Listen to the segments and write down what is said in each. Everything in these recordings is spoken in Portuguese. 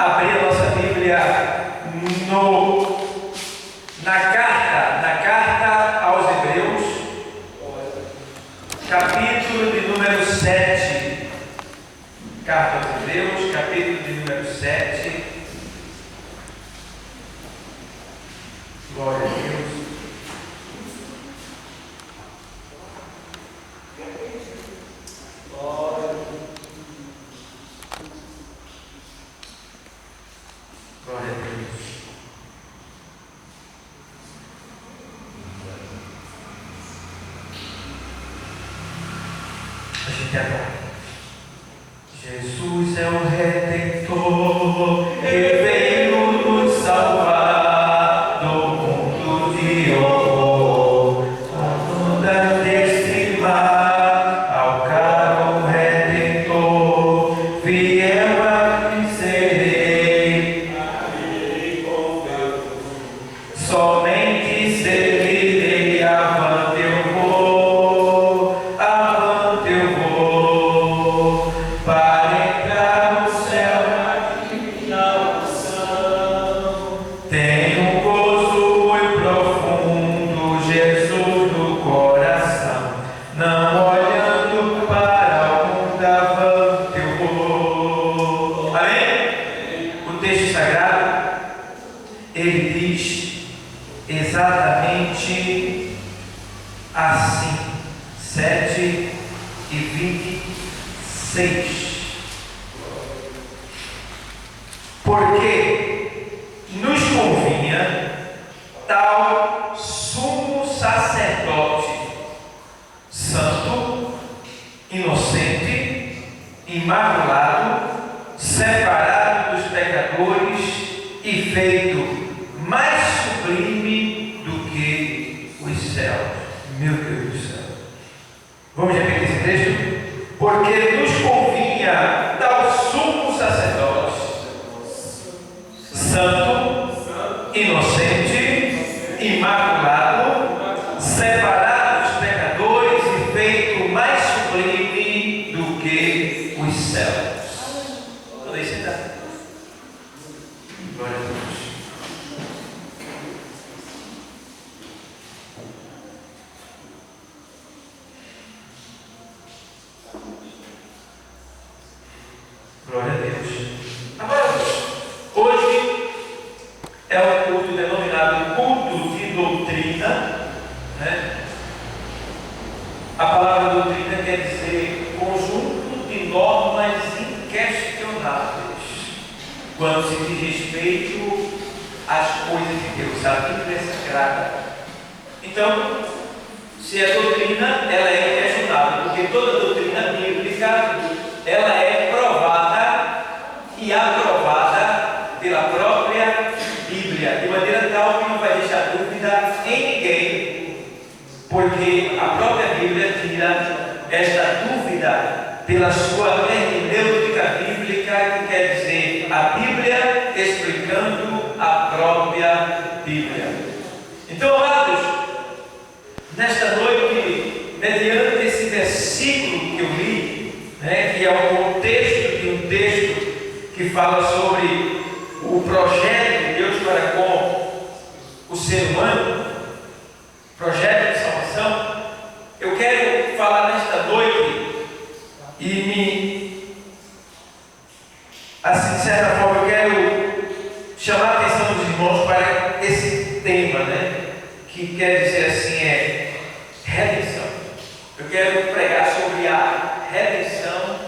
abrir a nossa Bíblia na carta aos Hebreus, capítulo de número 7. Carta aos Hebreus, capítulo de número 7. Glória a Deus. Glória a Deus. A gente adora. Jesus é o Redentor que veio nos salvar do mundo de horror. Onda deste mar, ao caro Redentor, fiel a mim serei. Somente servirei, avante eu vou, para entrar no céu na unção. Tenho gozo muito profundo, Jesus do coração, não olhando para o mundo, avante eu vou. Amém? O texto sagrado, ele diz exatamente assim, 7:26. Porque nos convinha tal sumo sacerdote, santo, inocente, imaculado, separado dos pecadores e feito mais sublime do que os céus. Meu Deus do céu. Vamos repetir esse texto? Porque nos convinha tal sumo sacerdote, santo, inocente, imaculado, separado dos pecadores e feito mais sublime do que os céus. Podem sentar. Glória a Deus. Glória a Deus. Amados, hoje é o culto denominado culto de doutrina, né? A palavra doutrina quer dizer conjunto de normas inquestionáveis quando se diz respeito às coisas de Deus, a Bíblia é sagrada. Então, se é doutrina, ela é inquestionável, porque toda doutrina bíblica ela é provada e aprovada pela própria Bíblia, de maneira tal que não vai deixar dúvida em ninguém, porque a própria Bíblia tira esta dúvida pela sua hermenêutica bíblica, que quer dizer a Bíblia explicando a própria Bíblia. Então, amados, nesta noite, mediante esse versículo que eu li, que é um contexto de um texto que fala sobre o projeto de Deus para com o ser humano, projeto de salvação, eu quero falar nesta noite assim, de certa forma, eu quero chamar a atenção dos irmãos para esse tema, que quer dizer assim, redenção. Eu quero pregar sobre a redenção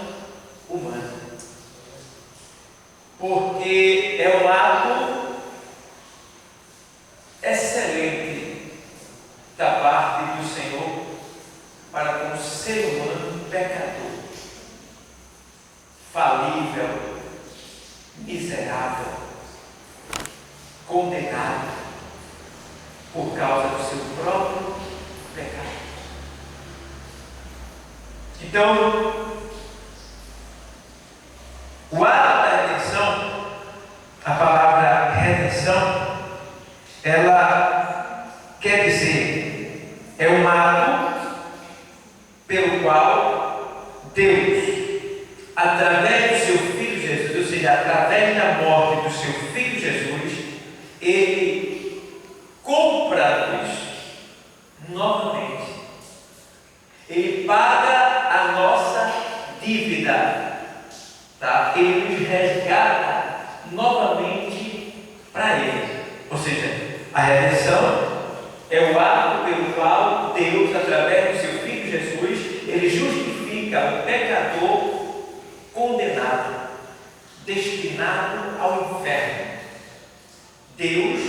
humana, porque é um ato excelente da parte do Senhor para com o ser humano pecador, falível, miserável, condenado por causa do seu próprio pecado. Então, o ato da redenção, a palavra redenção, ela quer dizer, é um ato pelo qual Deus, através do seu Filho Jesus, ou seja, seja, através da morte do seu Filho Jesus, Ele compra-nos novamente. Ele paga a nossa dívida, tá? Ele nos resgata novamente para Ele. Ou seja, a redenção é o ato pelo qual Deus, através do seu Filho Jesus, Ele justifica o pecador condenado, destinado ao inferno. Deus,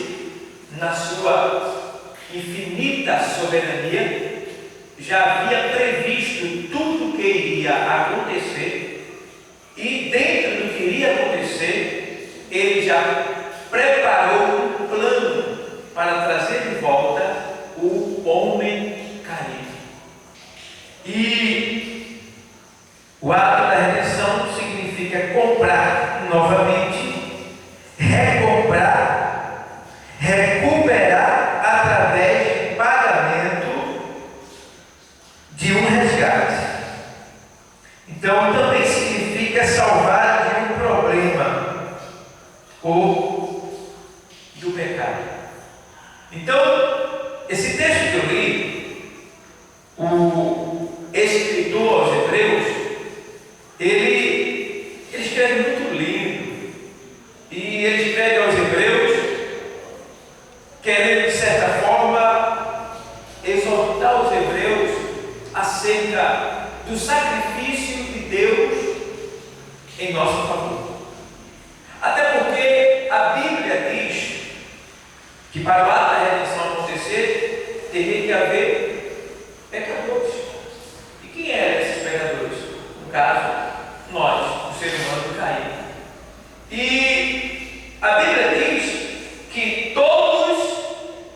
na sua infinita soberania, já havia previsto tudo o que iria acontecer, e dentro do que iria acontecer, Ele já preparou um plano para trazer de volta o homem caído. E o ato da redenção significa comprar novamente, recomprar, recuperar através de pagamento de um resgate. Então também significa salvar de um problema ou do pecado. Então, esse texto que eu li, o escritor aos Hebreus, ele escreve muito lindo, e ele escreve aos Hebreus querendo, de certa forma, exortar os Hebreus acerca do sacrifício de Deus em nosso favor. Até porque a Bíblia diz que para o ato da redenção acontecer, teria que haver pecadores. E quem eram esses pecadores? No caso, nós, o ser humano caído. E a Bíblia diz que todos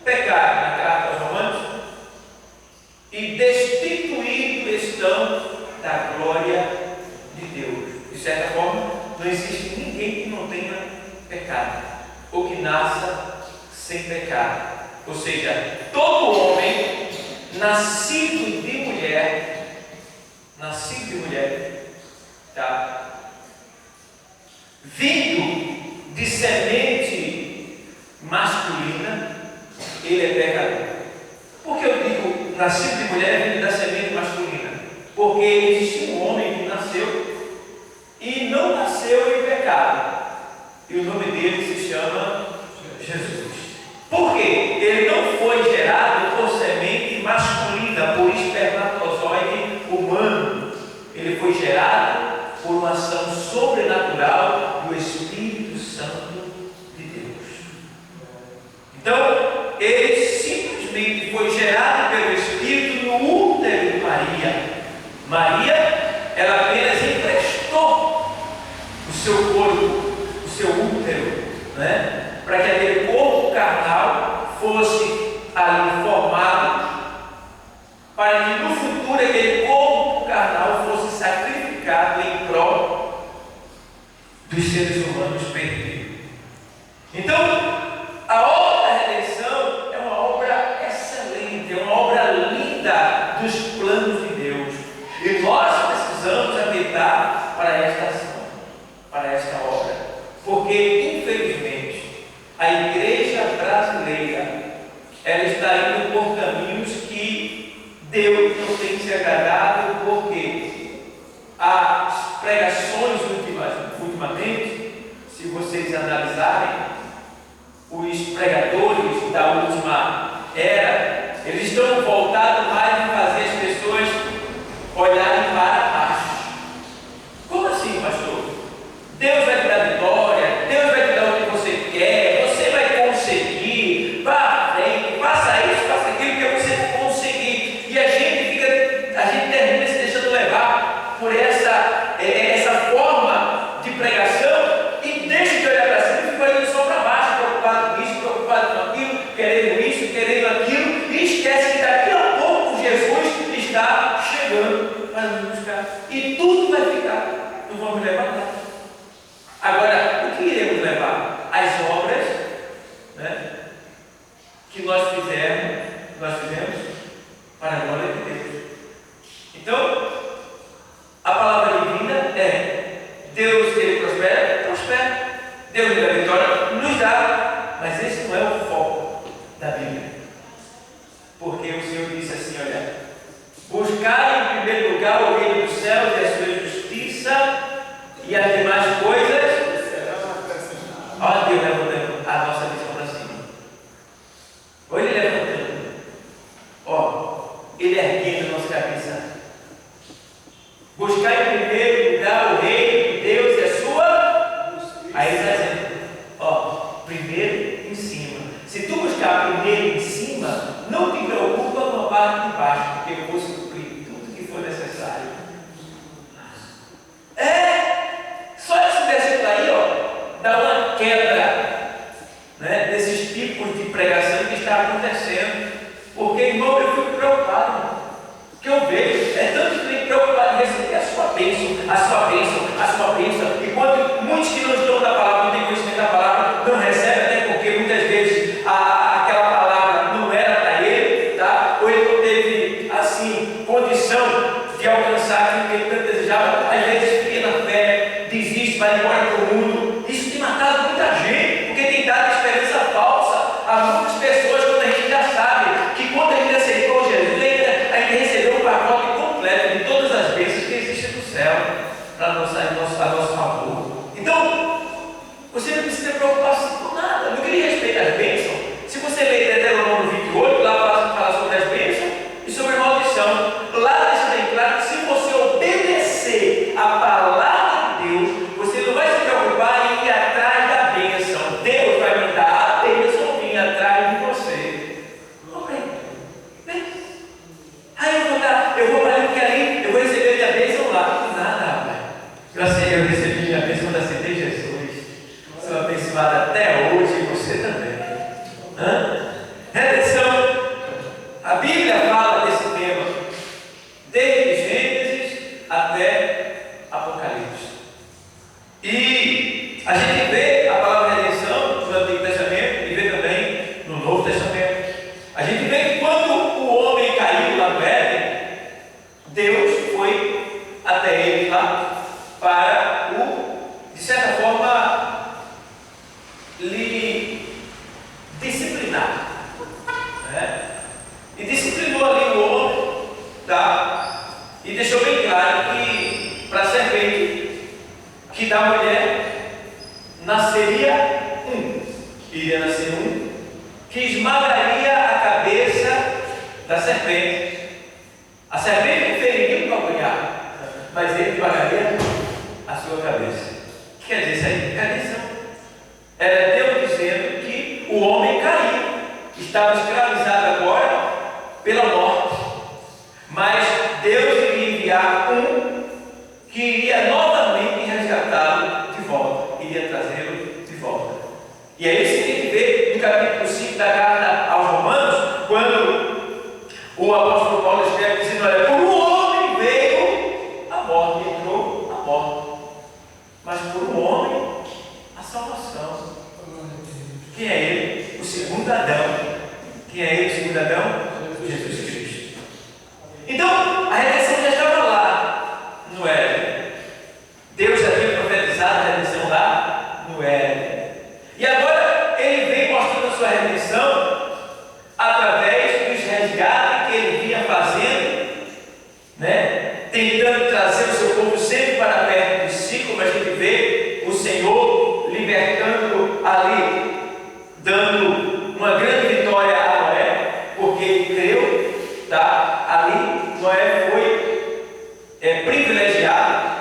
pecaram, na carta aos Romanos, e destituídos estão da glória de Deus. De certa forma, não existe ninguém que não tenha pecado, ou que nasça sem pecado. Ou seja, todo homem nascido de mulher, tá? Vindo de semente masculina, ele é pecador. Por que eu digo nascido de mulher vindo da semente masculina? Porque existe um homem que nasceu e não nasceu em pecado, e o nome dele se chama Jesus. Por quê? Ele não foi gerado por semente masculina, por espermatozoide humano. Ele foi gerado por uma ação sobrenatural do Espírito Santo de Deus. Então, ele simplesmente foi gerado pelo Espírito no útero de Maria. Maria, ela apenas emprestou o seu corpo, o seu útero, né? Para que aquele corpo carnal fosse ali formado, para que no futuro aquele corpo carnal fosse sacrificado em prol dos seres humanos perdidos. Então, a obra da redenção é uma obra excelente, é uma obra linda dos planos de Deus. E nós precisamos atentar para esta ação, para esta obra, porque infelizmente a igreja brasileira, ela está indo por caminhos que Deus não tem se agradado, porque as pregações ultimamente, se você Deus nos dá vitória, nos dá, mas esse não é o foco da Bíblia. Porque o Senhor disse assim, olha, buscar em primeiro lugar o reino dos céus e a sua justiça, e as demais coisas. Olha Deus levantando a nossa visão para cima. Olha Ele levantando. Ó, Ele erguendo a nossa cabeça. Buscar em primeiro lugar o reino de Deus e a sua justiça. Aí Ele está dizendo, ó, primeiro em cima. Se tu buscar primeiro em cima, não te preocupa com a parte de baixo, porque eu vou suprir tudo que for necessário. Só esse versículo aí, ó, dá uma quebra, né, desses tipos de pregação que está acontecendo. Porque, irmão, eu fico preocupado. O que eu vejo tanto que me preocupado em receber a sua bênção, a sua bênção, a sua bênção. Enquanto muitos que não estão da palavra, não têm conhecimento da palavra, não recebem, até porque muitas vezes aquela palavra não era para ele, tá? Ou ele não teve, assim, condição de alcançar aquilo que ele tanto desejava. Às vezes fica na fé, desiste, vai embora para o mundo. Isso tem matado muita gente, porque tem dado esperança falsa a muitas pessoas, quando a gente já sabe que quando a gente aceitou Jesus, a gente recebeu um pacote completo de todas as bênçãos que existem no céu para a nosso favor. Então, você não precisa preocupar-se com nada. No que diz respeito às bênçãos, se você ler Deuteronômio 28, lá fala sobre as bênçãos e sobre a maldição. Lá deixa bem claro que se você obedecer a palavra de Deus, você não vai se preocupar em ir atrás da bênção. Deus vai mandar a bênção vir atrás de você. Aí eu vou para ali, porque ali eu vou receber minha bênção lá. Nada, rapaz. Eu recebi minha bênção quando aceitei Jesus. Sou abençoado até hoje e você também. Redenção. A Bíblia fala desse tema desde Gênesis até Apocalipse. E a gente vê a palavra redenção no Antigo Testamento e vê também no Novo Testamento. A gente vê que quando o homem caiu lá no Éden, Deus foi até ele lá para de certa forma, lhe disciplinar. Né? E disciplinou ali o homem, tá? E deixou bem claro que para a serpente, que da mulher nasceria iria nascer que esmagaria a cabeça da serpente. A serpente não feriria o calcanhar, mas ele esmagaria a sua cabeça. O que quer dizer isso aí? Redenção. Era Deus dizendo que o homem caiu, estava escravizado agora pela morte, mas Deus iria enviar que iria novamente resgatá-lo de volta, iria trazê-lo de volta. E é isso que a gente vê no capítulo 5 da carta aos Romanos, quando o apóstolo Paulo escreve dizendo: olha, por um homem veio a morte, entrou a morte, mas por um homem a salvação. Quem é ele? O segundo Adão. Quem é ele, o segundo Adão? Jesus Cristo. Então, a redenção já estava lá no Éden. Deus já tinha profetizado a redenção lá no Éden. E agora ele vem mostrando a sua redenção através dos resgates que ele vinha fazendo, né? Tentando trazer o seu povo sempre para perto de si, como a gente vê o Senhor libertando ali, dando uma grande vitória a Noé, porque ele creu, tá? Ali Noé foi privilegiado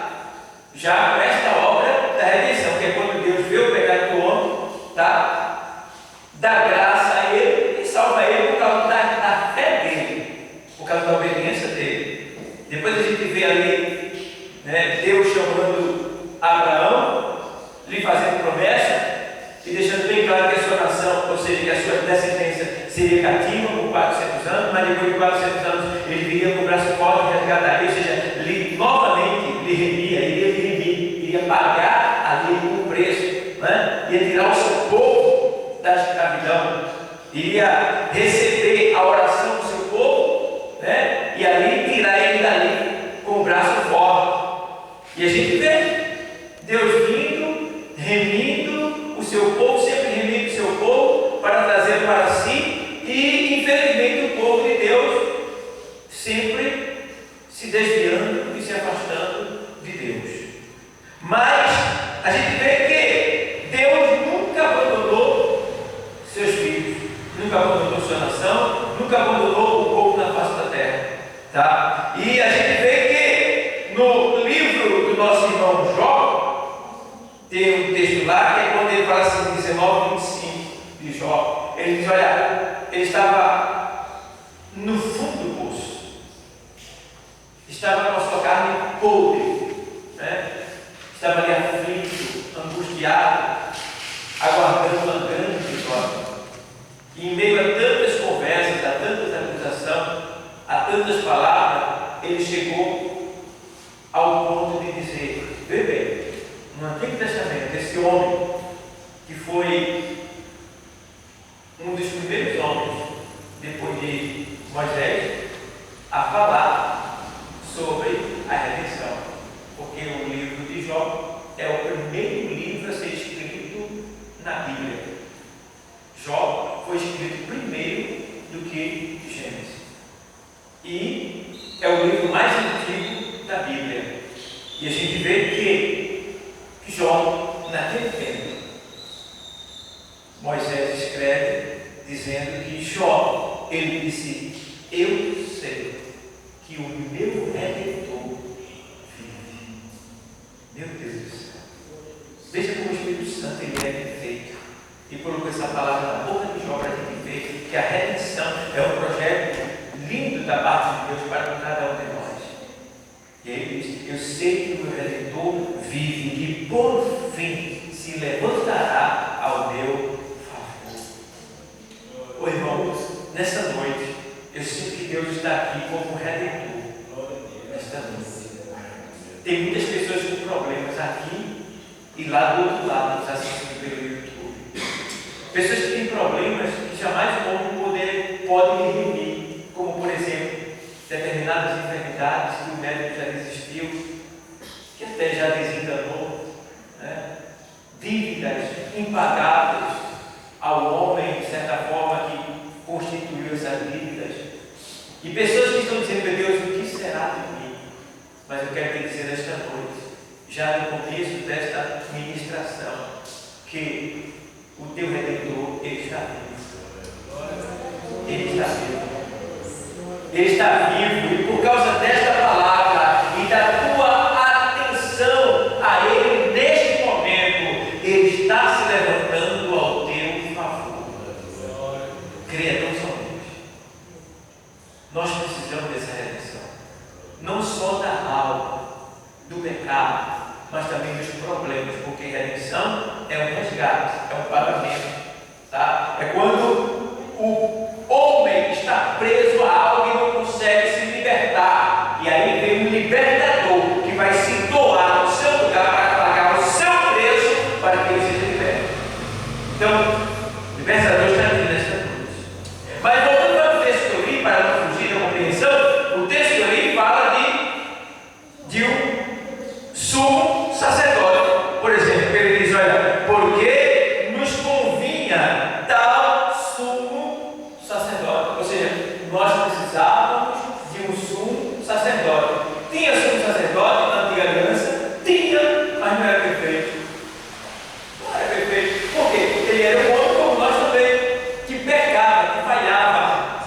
já com esta obra da redenção, que é quando Deus vê o pecado do homem, tá? Dá graça a ele e salva ele por causa da fé dele, por causa da obediência dele. Depois a gente vê ali, né, Deus chamando Abraão, lhe fazendo promessa e deixando bem claro que a sua nação, ou seja, que a sua descendência seria cativa por 400 anos, mas depois de 400 anos ele viria com o braço forte e resgataria, ou seja, novamente lhe remia, iria pagar ali o preço, né? Ia tirar o seu povo da escravidão, iria receber a oração do seu povo, né? E ali tirar ele dali com o braço forte. E a gente vê Deus vindo, remindo o seu povo, sempre remindo o seu povo para trazer para si, e infelizmente o povo de Deus sempre se desviando e se afastando de Deus. Mas a gente vê que Deus nunca abandonou seus filhos, nunca abandonou sua nação, nunca abandonou o povo na face da terra, tá? E a gente vê que no livro do nosso irmão Jó, tem um texto lá que é quando ele fala assim, 19:25 de Jó, ele diz, olha, ele estava no fundo do poço, estava com a sua carne podre, né? Estava ali aflito, angustiado, aguardando uma grande vitória. E em meio a tantas conversas, a tantas acusações, a tantas palavras, ele chegou ao ponto de dizer, vê bem, no Antigo Testamento, esse homem que foi um dos primeiros homens, depois de Moisés, a falar sobre a redenção, porque o livro de Jó é o primeiro livro a ser escrito na Bíblia. Jó foi escrito primeiro do que Gênesis, e é o livro mais antigo da Bíblia. E a gente vê que Jó, naquele tempo, Moisés escreve dizendo que Jó, ele disse, eu sei que o meu Redentor vive. Meu Deus do céu. Veja como o Espírito Santo ele é perfeito. E colocou essa palavra na boca de Jó para a gente ver que a redenção é um projeto lindo da parte de Deus para cada um de nós. E ele diz, eu sei que o meu Redentor vive e por fim se levantará ao meu favor. Ô irmãos, nessa noite, eu sinto que Deus está aqui como Redentor. Nesta noite. Tem muitas pessoas com problemas aqui e lá do outro lado, nos assistindo pelo YouTube. Pessoas que têm problemas que jamais o homem pode remir, como por exemplo, determinadas enfermidades que o médico já desistiu, que até já desenganou, né? Dívidas impagáveis ao homem, de certa forma, que constituiu essas dívidas. E pessoas que estão dizendo, meu Deus, o que será de mim? Mas eu quero te dizer esta noite, já no começo desta ministração, que o teu Redentor, ele está vivo. Ele está vivo. Ele está vivo, e por causa desta palavra e da tua atenção a Ele neste momento, Ele está se levantando ao teu favor. Creia tão somente. Nós precisamos dessa redenção, não só da alma, do pecado, mas também dos problemas, porque redenção é um resgate, é um pagamento, tá? É quando o homem está preso a algo e não consegue se libertar, e aí vem um libertador que vai se doar no seu lugar para pagar o seu preço para que ele seja liberto. Então, o libertador está aqui nesta noite. Mas voltando para o texto que eu li, para não fugir da compreensão, o texto que eu li fala de um sumo sacerdote. Por exemplo, ele diz, olha, porque nos convinha tal sumo sacerdote. Ou seja, nós precisávamos de um sumo sacerdote. Tinha sumo sacerdote na antiga aliança? Tinha, mas não era perfeito. Não era perfeito. Por quê? Porque ele era um homem como nós também, que pecava, que falhava.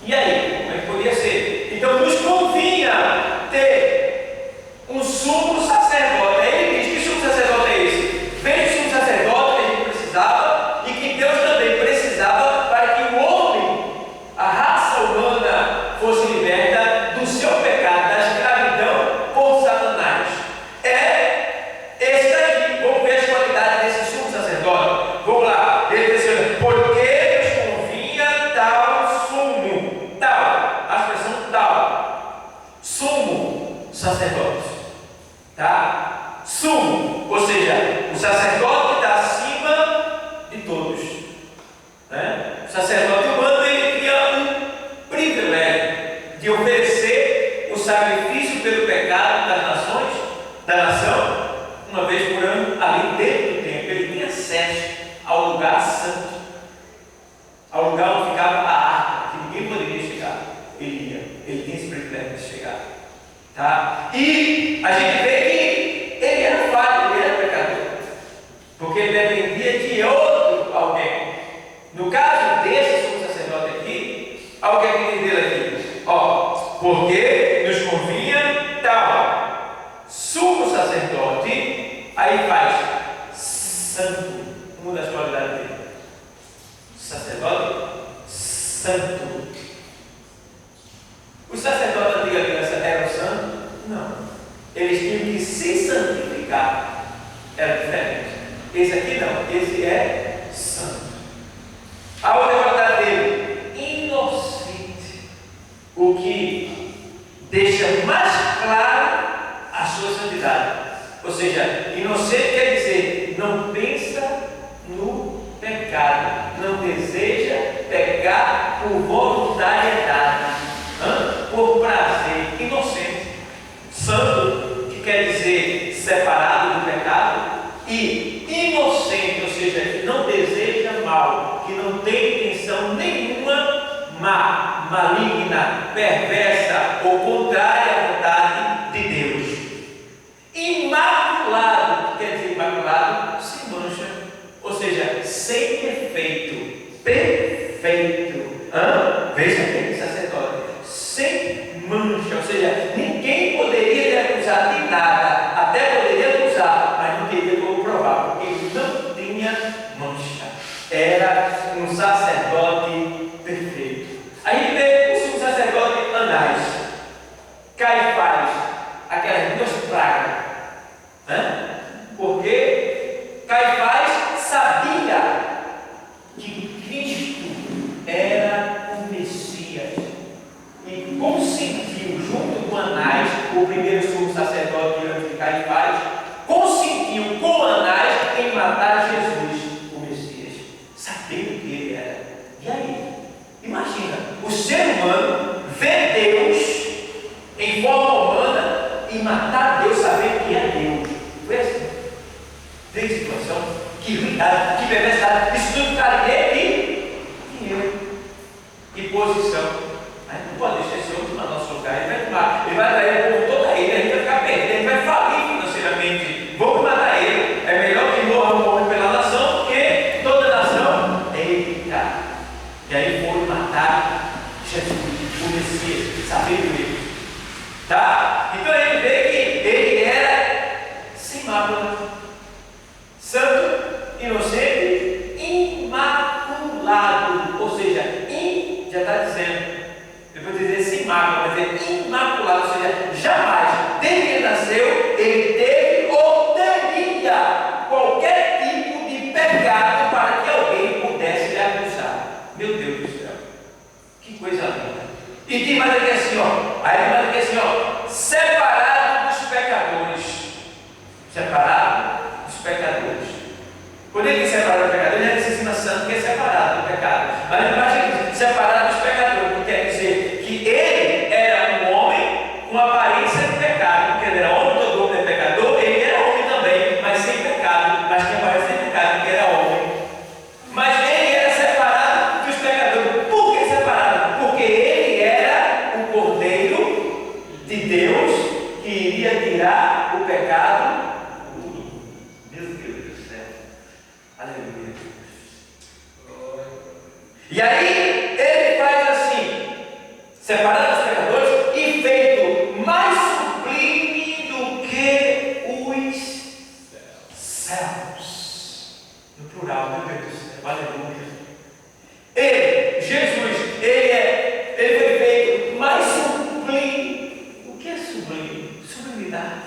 E aí, como é que podia ser? Então nos convinha ter um sumo sacerdote. Aí ele diz, que sumo sacerdote é esse? Veja o sumo sacerdote que a gente precisava e que Deus também precisava para que o homem, a raça humana, fosse liberta do seu pecado, da escravidão por Satanás. É esse daqui. Vamos ver as qualidades desse sumo sacerdote. Vamos lá. Ele diz assim, porque nos convinha tal sumo, tal, a expressão tal, sumo sacerdote, tá? Sumo, ou seja, o sacerdote está acima de todos, né? O sacerdote humano, ele tinha um privilégio de oferecer o sacrifício pelo pecado das nações, da nação, uma vez por ano, ali dentro do templo. Ele tinha acesso Caifás, santo, uma das qualidades dele. Sacerdote santo. Os sacerdotes da antiga aliança eram santos? Não. Eles tinham que se santificar. Era diferente. Esse aqui não, esse é santo. A outra qualidade dele, inocente. O que deixa mais claro a sua santidade. Ou seja, inocente quer dizer, não pensa no pecado, não deseja pecar por voluntariedade, por prazer, inocente. Santo, que quer dizer separado do pecado, e inocente, ou seja, que não deseja mal, que não tem intenção nenhuma má, maligna, perversa ou contrária à vontade de Deus. Imaculado, que quer dizer imaculado, sem mancha, ou seja, sem defeito, perfeito. Veja aquele sacerdote, sem mancha, ou seja, ninguém poderia lhe acusar de nada, até poderia acusar, mas não teria como provar, porque ele não tinha mancha, era um sacerdote perfeito. Aí veio o sumo sacerdote Anás, Caifás, aquelas duas pragas, porque Caifás sabia que Cristo era o Messias e consentiu, junto com Anás, o primeiro sumo sacerdote antes de Caifás, consentiu com Anás em matar Jesus, o Messias, sabendo que ele era. E aí? Imagina, o ser humano vê Deus em forma humana e matar Deus sabendo que é Deus. Foi assim. Tem situação? Que ruindade, que perversidade. Isso tudo está e posição. A gente não pode deixar esse outro no nosso lugar. Ele vai tomar, ele vai atrair o povo todo a ele, a gente vai ficar perdendo, ele vai falir financeiramente. Vamos matar ele. É melhor que morra um homem pela nação do que toda a nação. Eita! E aí foram matar Jesus, o Messias, sabendo ele. Tá? Então a gente vê que ele era sem mácula, santo, inocente, imaculado. Ou seja, já está dizendo, depois de dizer sem mácula, mas é imaculado, ou seja, jamais, desde que ele nasceu, ele teve ou teria qualquer tipo de pecado para que alguém pudesse lhe acusar. Meu Deus do céu, que coisa linda. E diz mais aqui assim, aí diz mais aqui assim, separado dos pecadores. Separado dos pecadores. Quando ele diz separado dos pecadores, ele se ensina santo que é separado do pecado. Mas ele vai separado dos pecadores, porque quer dizer que ele era um homem com aparência de pecado, porque ele era homem, todo homem é pecador, ele era homem também, mas sem pecado, mas que aparece sem pecado, porque era homem. Mas ele era separado dos pecadores. Por que separado? Porque ele era o Cordeiro de Deus que iria tirar o pecado. Meu Deus do céu. Aleluia. E aí ele faz assim, separado os pecadores e feito mais sublime do que os céus. No plural, meu Deus do céu. Aleluia. Ele, Jesus, ele foi feito mais sublime. O que é sublime? Sublimidade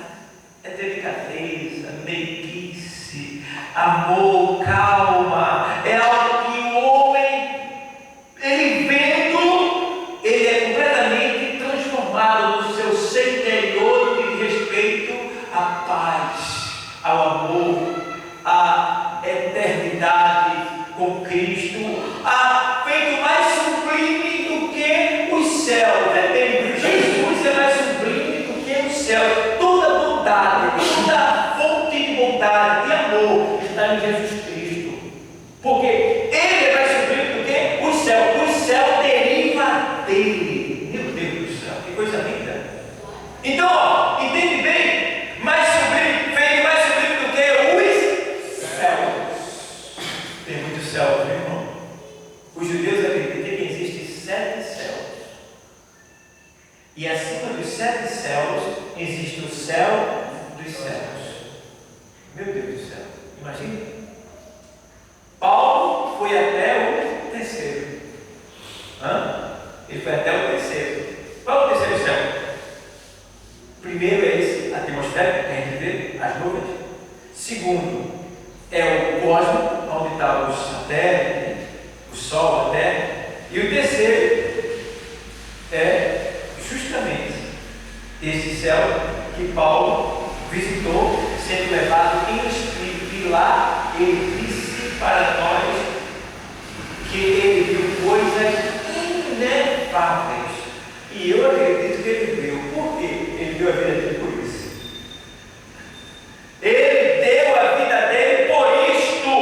é delicadeza, meiguice, amor, calma. É algo que o homem, ele vendo, ele é completamente transformado no seu ser interior de respeito à paz, ao amor, à eternidade com Cristo, feito mais sublime do que os céus. Jesus é mais sublime do que os céus. Toda bondade, toda fonte de bondade, de amor está em Jesus Cristo. Porque ele é mais sublime do que os céus. O céu deriva dele. Meu Deus do céu, que coisa linda. Então, entende bem? Mais sublime, feito mais sublime do que os céus. Tem muito céu, meu irmão. Os judeus acreditam que existem 7 céus. E acima dos 7 céus existe o céu dos céus. Meu Deus Imagina. Paulo foi até o terceiro. Ele foi até o terceiro. Qual é o terceiro céu? Primeiro é esse, a atmosfera, que a gente vê, as nuvens. Segundo, é o cosmos, onde está os satélites, o Sol, a Terra. E o terceiro é justamente esse céu que Paulo visitou, sendo levado em espírito. E lá ele disse para nós que ele viu coisas inefáveis. E eu acredito que ele viu. Por quê? Ele deu a vida dele por isso. Ele deu a vida dele por isto.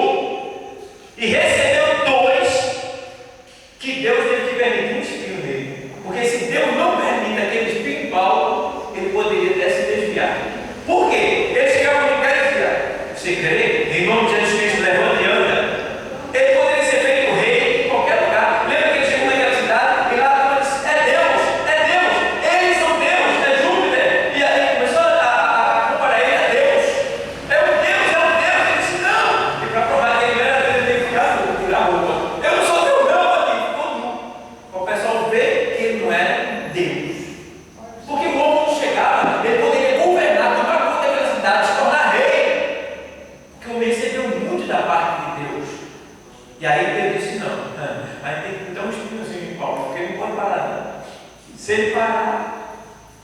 E recebeu dois que Deus teve que permitir um espinho nele. Porque se Deus não permite aquele espinho em Paulo, ele poderia até se desviar. Por quê? Ele chegava no lugar e dizia: você crê? Em nome de Jesus Cristo, levanta e anda. Ele poderia ser feito rei em qualquer lugar. Lembra que ele chegou naquela cidade e lá disse: é Deus, eles são Deus, é Júpiter. E aí começou a comparar ele a Deus. É um Deus. Ele disse: não. E para provar que ele era Deus, ele teve que tirar a roupa. Eu não sou Deus, não, amigo. Todo mundo. Para o pessoal ver que ele não era Deus. Porque o homem não chegava, ele poderia governar, tomar conta daquela cidade, se tornar rei. Porque o homem recebeu muito da parte de Deus. E aí Deus disse: não, aí tem que dar um espinhozinho em Paulo, porque ele não pode parar, não. Se ele parar,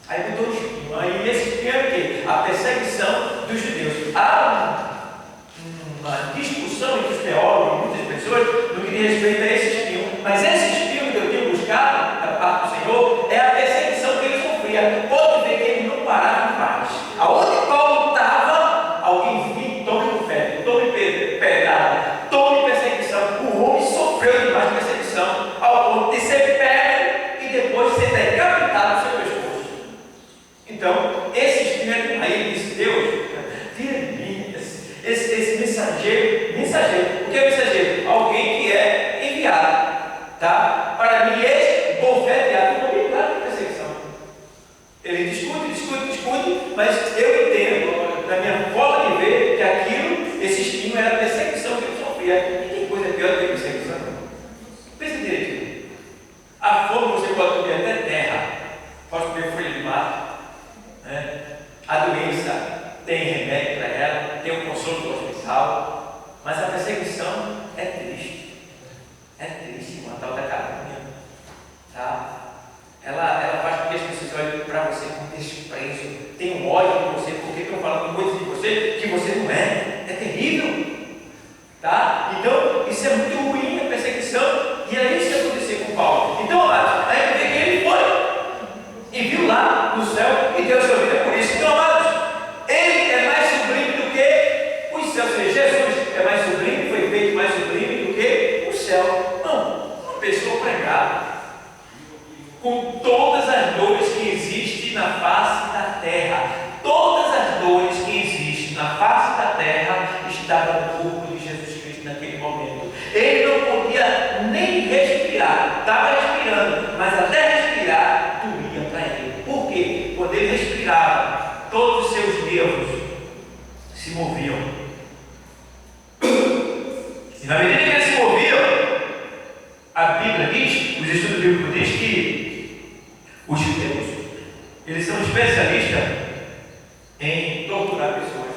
aí botou um espinho. Aí esse espinho é o quê? A perseguição dos judeus. Há uma discussão entre os teólogos, muitas pessoas, no que diz respeito a esse espinho. Mas esse espinho que eu tenho buscado da parte do Senhor é a perseguição que ele sofria. Pode ver que ele não parava mais. Aonde Paulo estava, alguém vinha: tome fé, tome pedrada, tome perseguição. O homem sofreu demais perseguição, ao ponto de ser pego e depois ser decapitado no seu pescoço. Então, esse espinho, aí ele disse: Deus, tira de mim esse mensageiro. O que é mensageiro? Alguém que é enviado, tá? Para mim, esse bofeteado não me dá perseguição. Ele discute, mas eu entendo, na minha forma de ver, que aquilo, esse espinho era a perseguição que ele sofria. E tem coisa pior do que perseguição? Pense direito. A fome você pode comer até terra, pode comer folha de mato, né? A doença tem remédio para ela, tem um consolo do hospital, mas a perseguição é triste. É triste, uma tal da calúnia, tá? Ela faz com que as pessoas olhem para você com desprezo, tem um ódio de você, porque estão falando coisas de você que você não é. É terrível, tá? Então, isso é muito ruim, a perseguição, e é isso que aconteceu com Paulo. Então, amados, a gente vê que ele foi e viu lá no céu e deu a sua vida por isso. Então, amados, ele é mais sublime do que os céus. Ou seja, Jesus é mais sublime, foi feito mais sublime do que o céu. Não, uma pessoa pregada com todas as dores que existem na face da terra. Todas as dores que existem na face da terra estavam no corpo de Jesus Cristo naquele momento. Ele não podia nem respirar, estava respirando, mas até respirar doía para ele. Por quê? Quando ele respirava, todos os seus nervos se moviam. E na medida que eles se moviam, a Bíblia diz, os estudos bíblicos dizem que os judeus, eles são especialistas em torturar pessoas.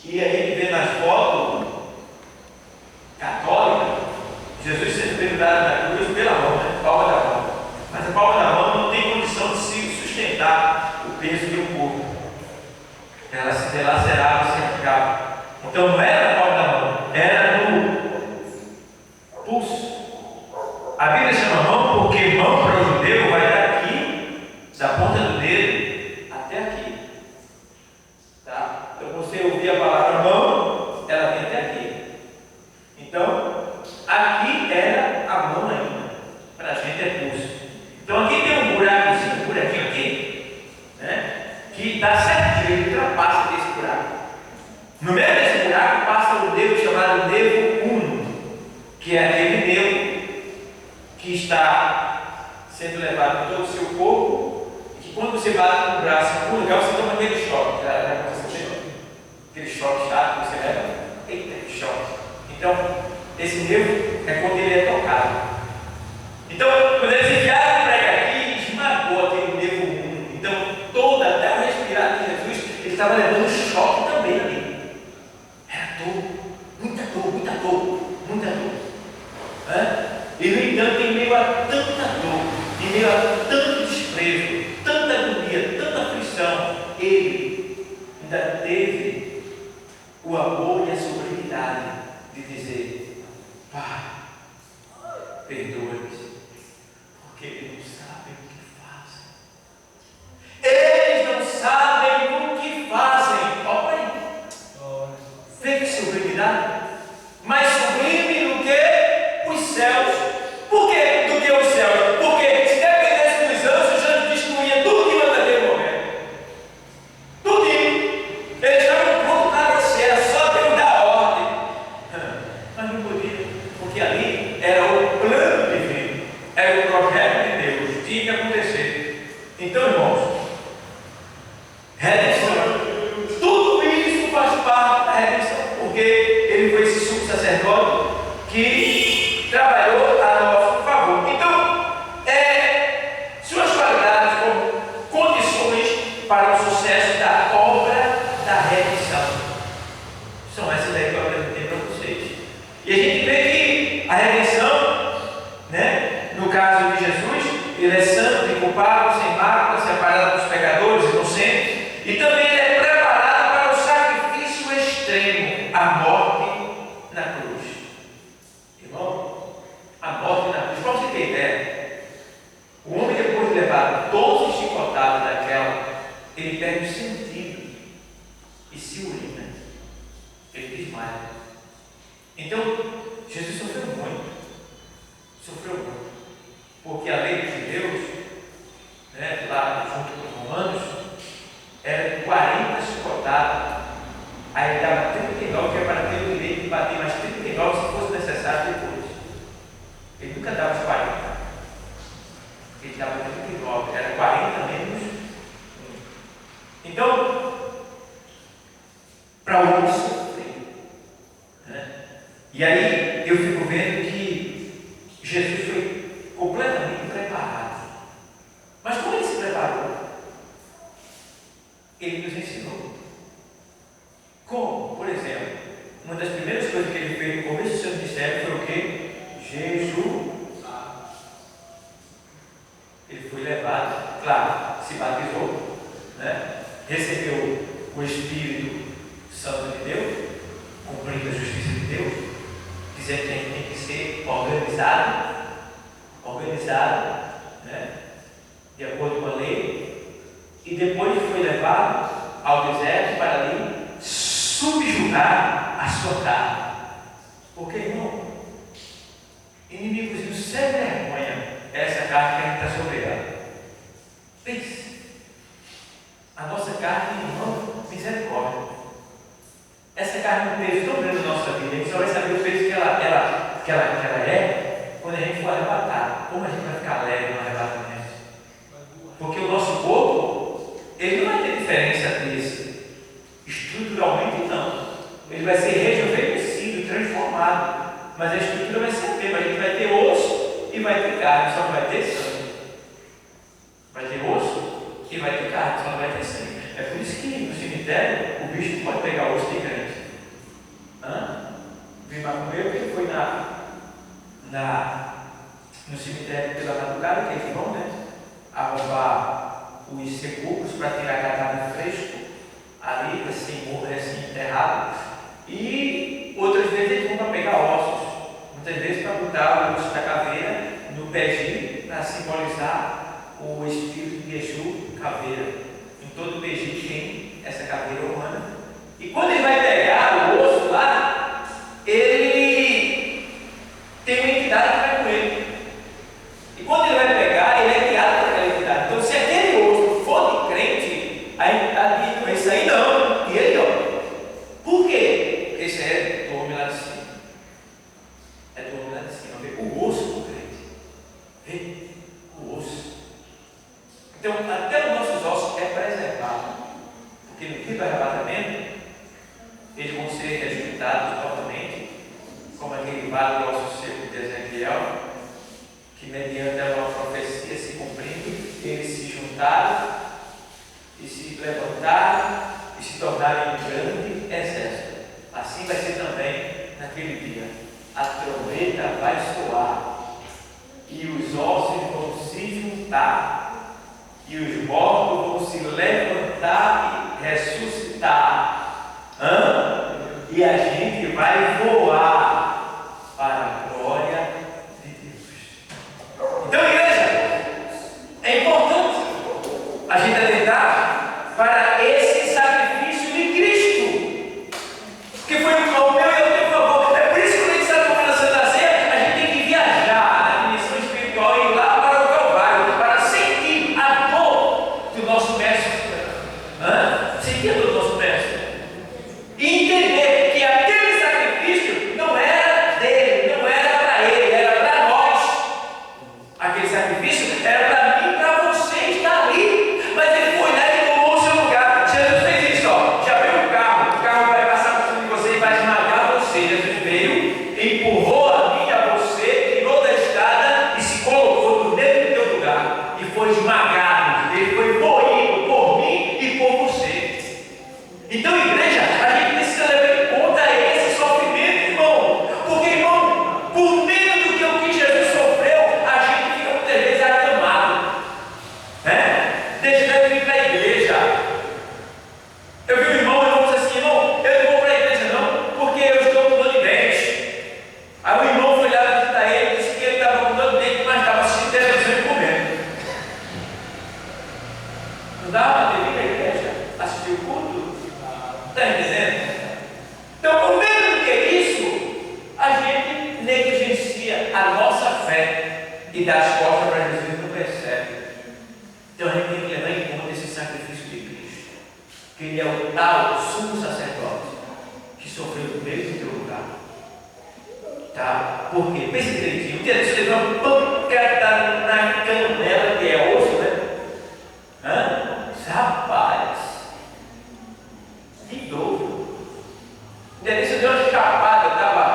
E a gente vê nas fotos católicas, Jesus sendo pendurado na cruz pela mão, né? Palma da mão. Mas a palma da mão não tem condição de se sustentar o peso de um corpo. Ela se dilacerava, se ficava. Então não era na palma da mão, era no pulso. A Bíblia chama mão porque mão para o judeu vai daqui, da ponta do dedo até aqui. Tá? Então você ouvir a palavra mão, ela vem até aqui. Então, aqui era a mão ainda. Para a gente é pulso. Então aqui tem um buracozinho, um buraquinho aqui, né? Que dá certo, ele ultrapassa desse buraco. No meio desse buraco passa o nervo chamado nervo uno, que é aquele nervo que está sendo levado em todo o seu corpo, e que quando você bate no braço em algum lugar, você toma aquele choque. Aquele choque chato que você leva. choque. Então, esse nervo é quando ele é tocado. Então, quando eles enviaram para aqui, esmagou aquele nervo 1. Então, até o respirar de Jesus, ele estava levando choque também ali. Era dor, muita dor, muita dor, muita dor. E, no entanto, em meio a tanta dor, em meio a tanto desprezo, tanta agonia, tanta aflição, ele ainda teve o amor e a sobriedade de dizer: Pai, perdoa-lhes, porque eles não sabem o que fazem. Eles não sabem o que fazem. Olha aí. Vê que sobriedade. Mais sublime do que os céus. Por que do que os céus? Porque se dependesse dos anjos, já destruía tudo que anda naquele momento. Tudo. Eles estavam prontos para você, era só Deus dar ordem. Mas não podia, porque ali era o plano divino, era o projeto de Deus, tinha que acontecer. Então, irmãos, redenção, tudo isso faz parte da redenção, porque ele foi esse sumo sacerdote que trabalhou a nosso favor. Então, suas qualidades como condições para o sucesso da obra da redenção são essas aí que eu apresentei para vocês. E a gente vê que a redenção, né, no caso de Jesus, ele é santo, inculpável, sem mácula, separado dos pecadores, inocente, e também ele é preparado para o sacrifício extremo, a morte na cruz. Irmão, a morte na cruz, para você ter ideia, o homem, depois de levar 12 chicotadas daquela, ele perde o sentido e se urina, ele desmaia. Então, Jesus sofreu muito, porque a lei de Deus, né, lá junto com os romanos, era de 40 chicotadas, aí ele dava 39, que é para ter o direito de bater mais 39 se fosse necessário depois. Ele nunca dava os 40, ele dava 39, era 40 menos 1. Então, para o homem sofrer, né? E aí eu fico vendo que Jesus foi completamente preparado. Mas como ele se preparou? Ele nos ensinou. Como? Por exemplo, uma das primeiras coisas que ele fez no começo do seu ministério foi o quê? Jejuar. Ele foi levado, claro, se batizou, né? Recebeu o Espírito Santo de Deus, cumprindo a justiça de Deus, dizendo que a gente tem que ser organizado, né? De acordo com a lei, e depois foi levado ao deserto para ali subjugar a sua carne. Porque, irmão, inimigos sem vergonha, essa carne que a gente está sobre ela. Pense, a nossa carne, irmão, misericórdia. Essa carne tem um peso tão grande na nossa vida, a gente só vai saber o peso que ela é quando a gente for arrebatado. Como a gente vai ficar leve no arrebatamento? Porque o nosso corpo, ele não vai ter diferença desse. Estruturalmente não. Ele vai ser rejuvenescido, transformado. Mas a estrutura vai ser a mesma. A gente vai ter osso e vai ter carne, só não vai ter sangue. Vai ter osso e vai ter carne, só não vai ter sangue. É por isso que no cemitério o bicho pode pegar osso de crente. Vim lá com ele, que foi no cemitério pela madrugada, que eles vão, né? Arrombar os sepulcros para tirar cadáver fresco ali, assim enterrado. E outras vezes eles vão para pegar ossos, muitas vezes para botar o osso da caveira no pezinho para simbolizar o espírito de Exu caveira. Em todo o Egito tem essa caveira humana. E quando ele vai pegar o osso lá, ele tem uma entidade que vai com ele. E quando ele vai pegar, ele é guiado por aquela entidade. Então, se aquele osso for de crente, a entidade diz: isso aí não. E ele olha. Por quê? Porque isso é do homem lá de cima. É do homem lá de cima. Vê o osso do crente. Vê o osso. Então, até os nossos ossos é preservado. Porque no dia do arrebatamento, eles vão ser rejeitados totalmente. naquele vale do osso seco de Ezequiel, que mediante uma profecia se cumprindo, eles se juntaram e se levantaram e se tornaram um grande exército. Assim vai ser também naquele dia. A trombeta vai soar e os ossos vão se juntar e os mortos vão se levantar e ressuscitar. E a gente vai voar para a glória de Deus. Então, igreja, é importante a gente atentar para esse sacrifício de Cristo, que foi o meu e o teu favor. É por isso que a gente está tomando a Santa Ceia, a gente tem que viajar na dimensão espiritual e ir lá para o Calvário, para sentir a dor do nosso Mestre. Sentir a dor do nosso Mestre. E entender que aquele sacrifício não era dele, não era para ele, era para nós. Aquele sacrifício era para mim, para você estar ali. Mas ele foi lá e tomou o seu lugar. Jesus fez isso, ó. Já veio o carro vai passar por cima de você e vai esmagar você. Jesus veio, empurrou a mim, a você, tirou da estrada e se colocou dentro do teu lugar. E foi esmagado. Ele foi moído por mim e por você. Então, igreja, a gente precisa levar em conta esse sofrimento, irmão. Porque, irmão, por meio do que o que Jesus sofreu, a gente fica muitas vezes acamado. Deixa eu vir para a igreja. Eu vi um irmão disse assim: irmão, eu não vou para a igreja não, porque eu estou com dor de dente. Aí o irmão foi lá visitar ele, disse que ele estava com dor de dente, mas estava assistindo televisão e comendo. Não dava para ter vindo à igreja, assistir o culto? Está entendendo? Então, por meio do que isso, a gente negligencia a nossa fé e dá as costas para Jesus e não percebe. Então, a gente tem que levar em conta esse sacrifício de Cristo, que Ele é o tal sumo sacerdote que sofreu no meio do teu lugar. Tá? Por quê? Pense direitinho. Um dia você levou uma pancada na canela, que é osso, né? Rapaz, que dor. Um dia desse eu dei uma chapada, eu estava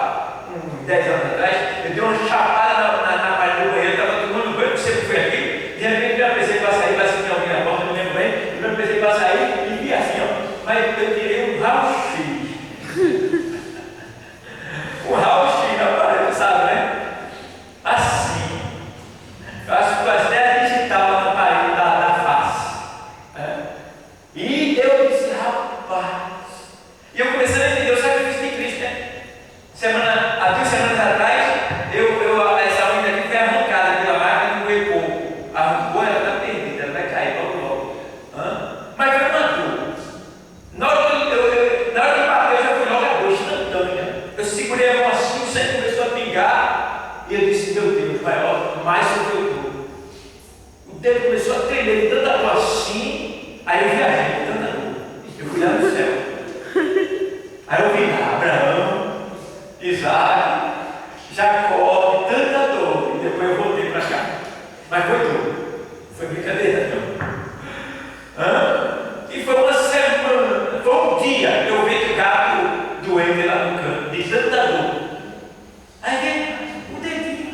10 anos atrás, eu dei uma chapada na parede do banheiro, estava tomando banho, não sei o que foi aqui, de repente eu pensei para sair, vai ser alguém na porta, eu não lembro bem, eu pensei para sair e vi assim, ó, mas eu tirei um raio-x. Um raio-x na parede, sabe, né? Assim. Eu acho que até digital na parede da face. E eu disse, rapaz. E eu comecei a entender o sacrifício de Cristo, né? Há 2 semanas atrás, essa unha aqui foi arrancada pela máquina do Eco. Arrancou, ela está perdida, ela vai cair logo. Mas foi uma dor. Na hora que bateu, já foi logo a dor instantânea. Eu segurei a mão assim, o sangue começou a pingar. E eu disse, meu Deus, mais sobre o dor. O dedo começou a tremer, tanta dor assim. Aí eu viajei, tanta dor. Eu fui lá no céu. Aí eu vi lá, Abraão, Isaac, Jacó, tanta dor. E depois eu voltei para cá. Mas foi dor. Foi brincadeira, não. E foi uma semana, foi um dia que eu vi o gato doente lá no canto, de tanta dor. Aí veio o dedinho.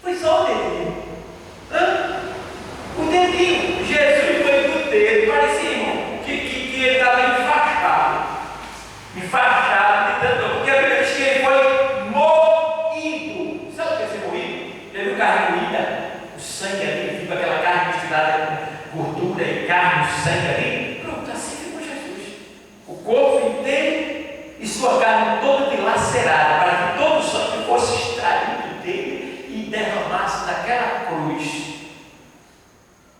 Foi só o dedinho. O dedinho. Jesus foi do dedo. Parecia, irmão, que ele estava enfaixado de tanto dor. Porque a Bíblia diz que ele foi moído. Sabe o que é ser moído? Ele viu carne moída, o sangue ali, fica aquela carne misturada com gordura e carne, o sangue ali. Pronto, assim ficou Jesus. O corpo inteiro e sua carne toda dilacerada, para que todo o sangue fosse extraído dele e derramasse naquela cruz.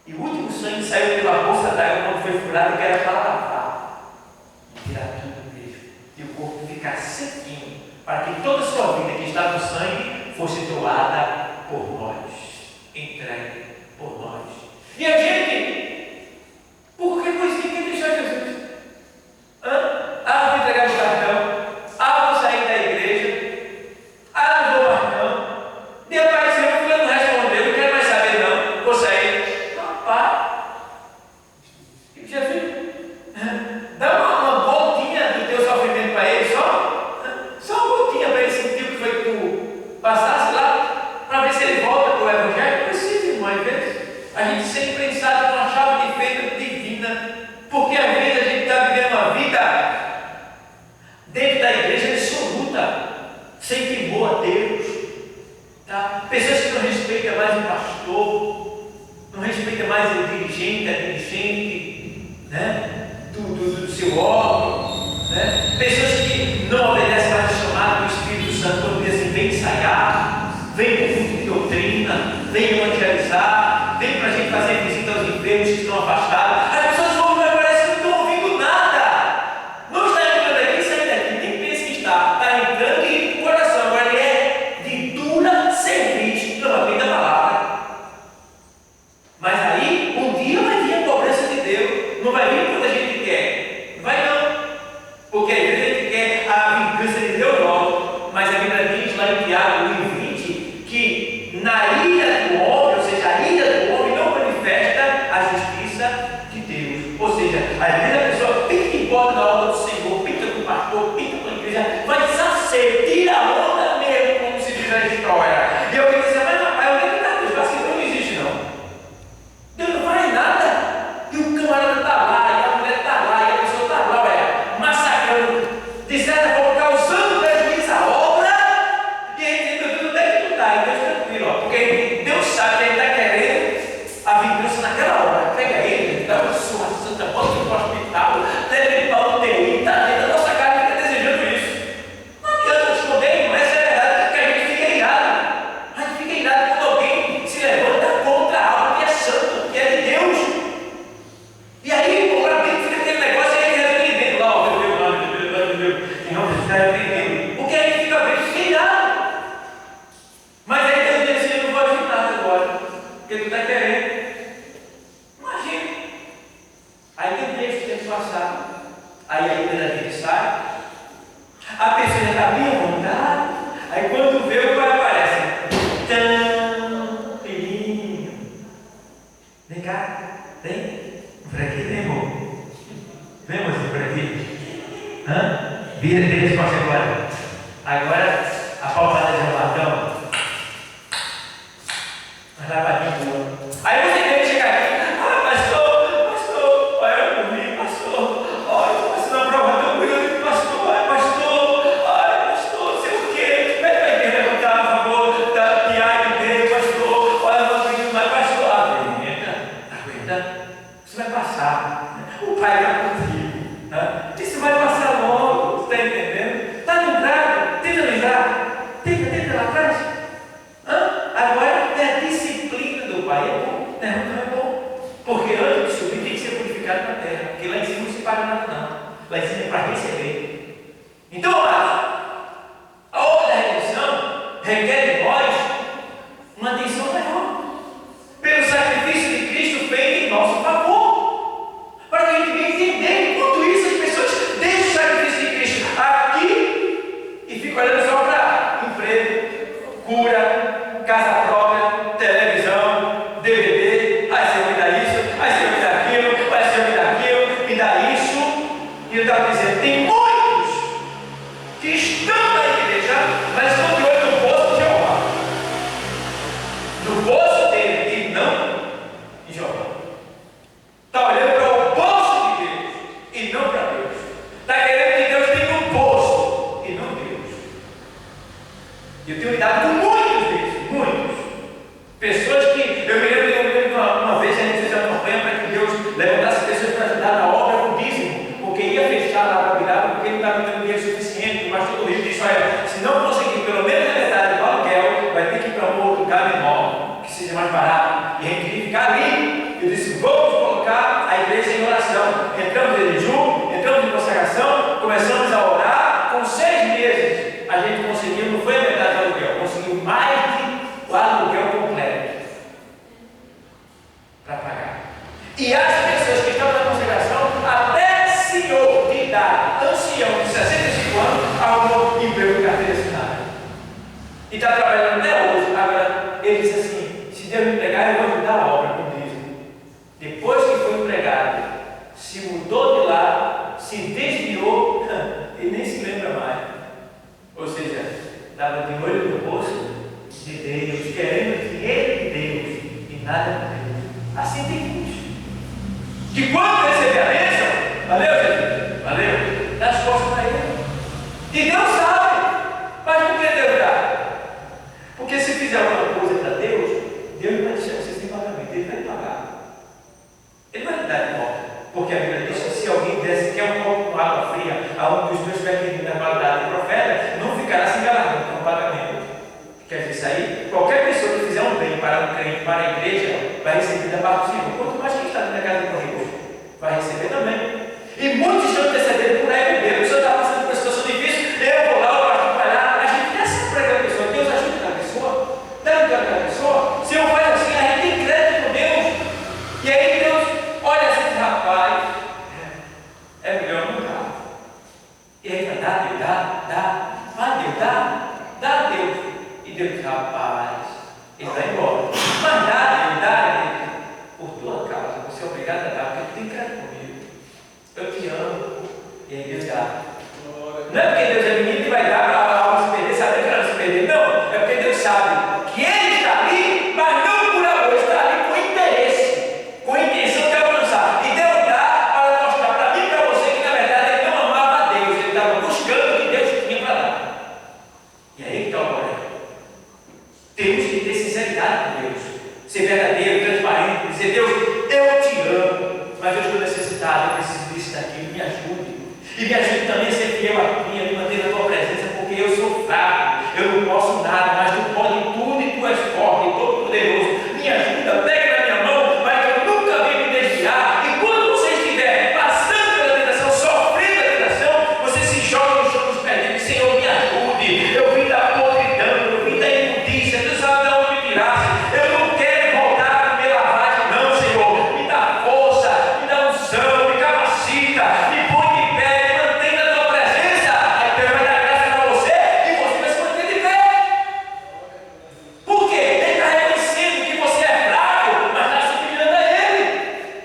E o último sangue saiu pela bolsa d'água quando foi furado, que era para lavar e tirar tudo mesmo. E o corpo ficar sequinho, para que toda a sua vida que está no sangue fosse doada por nós, entregue por nós. E a gente, por que coisinha que deixou Jesus? Vou entregar o cartão. Vou sair da igreja. Não vou mais não. Depois eu não respondeu, não quero mais saber não. Vou sair. Rapaz, Jesus, dá uma gotinha do teu sofrimento para ele, só uma gotinha para ele sentir o que igreja dissoluta, sem temor a Deus, tá? Pessoas que não respeitam mais o pastor, não respeitam mais o dirigente, a dirigente, né? do seu órgão, né? Pessoas que não obedecem mais o chamado do Espírito Santo, quando dizem: vem ensaiar, vem com culto de doutrina, vem evangelizar, vem para a gente fazer visita aos enfermos que estão afastados. As pessoas vão, mas parece que não estão ouvindo nada. Não está entrando aqui e saindo daqui, nem pense que está entrando e o coração agora ele é de dura serviço, não atende a palavra. Mas aí, um dia vai vir a cobrança de Deus, não vai vir quando a gente quer, não vai não, porque às vezes a gente quer a vingança de Deus logo, mas a Bíblia diz lá em Tiago 1:20 que na ira do homem, ou seja, a ira do homem não manifesta a justiça de Deus. Ou seja, às vezes a pessoa pinta e bota na obra do Senhor, pinta com o pastor, pinta com a igreja, vai sacer, tira a onda mesmo, como se diz na história. E eu quero dizer: mas rapaz, onde é que está Deus? Parece que não existe não. Deus não faz nada. E o camarada está lá, e a mulher está lá, e a pessoa está lá, olha, massacrando, de certa forma, causando prejuízo à obra, e a gente diz: onde é que tu está? E Deus tranquilo, ó, porque Deus sabe que ele está querendo a vingança naquela hora. Pega ele, dá uma sua santa, bota ele para o hospital, leva ele para o UTI, está dentro da nossa casa, fica desejando isso. Não adianta esconder, irmão, essa é a verdade, porque a gente fica irado. A gente fica irado quando alguém se levanta contra algo que é santo, que é de Deus. E aí, agora tem que ficar aquele negócio e aí resolve ali dentro, lá, ó, meu Deus, e não precisa entender. Porque aí fica bem, fica irado. Mas aí Deus diz assim: eu não vou agir nada agora, porque tu está querendo. Imagina. Aí tem dias que tem que passar. Aí a ira dele sai. A pessoa já está bem à vontade. Aí quando vê, o pai aparece. Tão filhinho. Vem cá, vem. Por aqui, vem, amor. Vem, mocinho, por aqui. Vira as costas agora. Agora, a palmada de latão. Mas lá para mim, boa. Aí você tem que chegar aqui: pastor, olha por mim, pastor, olha, pastor, não prova tão grande, pastor, pastor, não sei o quê, pede para a igreja levantar, por favor, da piada dele, pastor, olha, não acredito mais, pastor, aguenta, você vai passar, o pai está contigo, isso vai passar logo, está entendendo? Está lembrado? Tenta lembrar, tenta lá atrás. Agora é a disciplina do pai, é bom, não é bom, porque antes de subir tem que ser purificado na terra, porque lá em cima não se paga nada não, lá em cima é para receber. Então, amados, a obra da redenção requer de nós uma atenção maior, pelo sacrifício de Cristo feito em nosso favor, para que a gente venha entender enquanto isso as pessoas deixam o sacrifício de Cristo aqui e ficam olhando só para emprego, cura, casa própria, televisão, DVD. Ai, Senhor, me dá isso, ai, Senhor, me dá aquilo, ai, Senhor, me dá aquilo, me dá isso. E eu estava dizendo: tem muitos que estão na igreja, mas estão de olho no poço de Jeová, no poço dele, e não em Jeová. Está olhando para o poço de Deus e não para Deus. Está querendo que Deus tenha um poço e não Deus. E eu tenho lidado com muitos deles, muitos. Pessoas que, eu me lembro uma vez a gente fez uma campanha para que Deus levantasse pessoas para ajudar na obra do dízimo, porque ia fechar lá para virar, porque ele não estava dando dinheiro suficiente. O pastor do Rio disse: olha, se não conseguir pelo menos a metade do aluguel, vai ter que ir para um outro lugar menor, que seja mais barato. E a gente queria ficar ali. Eu disse: vamos colocar a igreja em oração. Entramos em jejum, entramos em consagração, começamos a orar. Com 6 meses a gente conseguiu, não foi a metade do aluguel, conseguiu mais de o aluguel completo para pagar. E as pessoas que estão na consagração, até senhor de idade, ancião de 65 anos, arrumou emprego de carteira assinada e está trabalhando até hoje. Agora, ele disse assim: se Deus me pegar, eu vou ajudar a obra com dízimo. Depois que foi empregado, se mudou de lá, se desviou e nem se lembra mais. Ou seja, estava de olho no bolso de Deus, querendo dinheiro de Deus e nada de Deus. Assim tem muitos que, quando receber a bênção, valeu, Jesus, valeu, dá as costas para ele. E Vai, Deus, dá, Deus. E Deus diz: rapaz, ele vai embora. Mas dá, Deus, por tua causa, você é obrigado a dar, porque tu tem crédito comigo. Eu te amo. E aí Deus dá. Não é porque Deus é menino que vai dar para a alma se perder, saber que ela se perder. Não, é porque Deus sabe que Ele está ali, mas não por amor, está ali com interesse, com intenção de alcançar. E Deus dá para mostrar para mim e para você que na verdade Ele não amava a Deus, Ele estava buscando o que Deus tinha para dar. E aí que está o problema. Temos que ter sinceridade com Deus, ser verdadeiro, transparente, dizer: Deus, eu te amo, mas eu estou necessitado, eu preciso disso daqui, me ajude. E me ajude também a ser fiel a mim, a me manter na tua presença, porque eu sou fraco, eu não posso nada, mas tu pode tudo e tu és forte, todo poderoso. Me ajuda, pega na minha mão, mas eu nunca venho me desviar. E quando você estiver passando pela tentação, sofrendo a tentação, você se joga no chão dos pés dele: Senhor, me ajude. Eu vim da podridão, eu vim da imundícia, tu sabe de onde me tirasse. Eu não quero voltar a comer lavagem, não, Senhor. Me dá força, me dá unção, me capacita, me põe de pé. Por quê? Ele está reconhecendo que você é fraco, mas está se humilhando a Ele.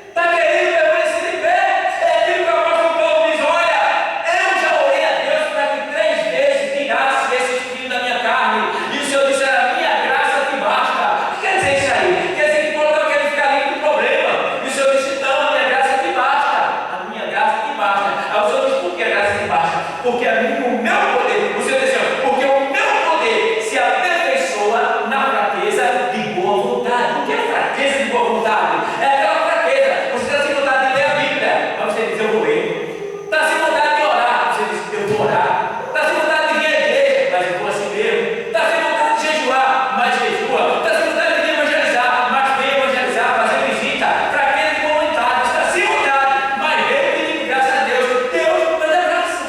Está querendo permanecer de pé. É aquilo que o apóstolo Paulo diz: olha, eu já orei a Deus para que 3 vezes tirasse esse espinho da minha carne. E o Senhor disse: a minha graça te basta. O que quer dizer isso aí? Quer dizer que Paulo estava querendo ficar livre do problema. E o Senhor disse: não, a minha graça te basta. A minha graça te basta. Aí o Senhor disse: por que a graça te basta? Porque a mim, o meu poder, o Senhor disse: porque o meu poder se aperfeiçoa na fraqueza de boa vontade. O que é fraqueza de boa vontade? É aquela fraqueza. Você está sem vontade de ler a Bíblia, mas você diz: eu vou ler. Está sem vontade de orar, você diz: eu vou orar. Está sem vontade de vir à igreja, mas eu vou assim mesmo. Está sem vontade de jejuar, mas jejua. Está sem vontade de vir evangelizar, mas vem evangelizar, fazer visita. Fraqueza de boa vontade. Está sem vontade, mas vem pedir graças a Deus. Deus vai dar graça.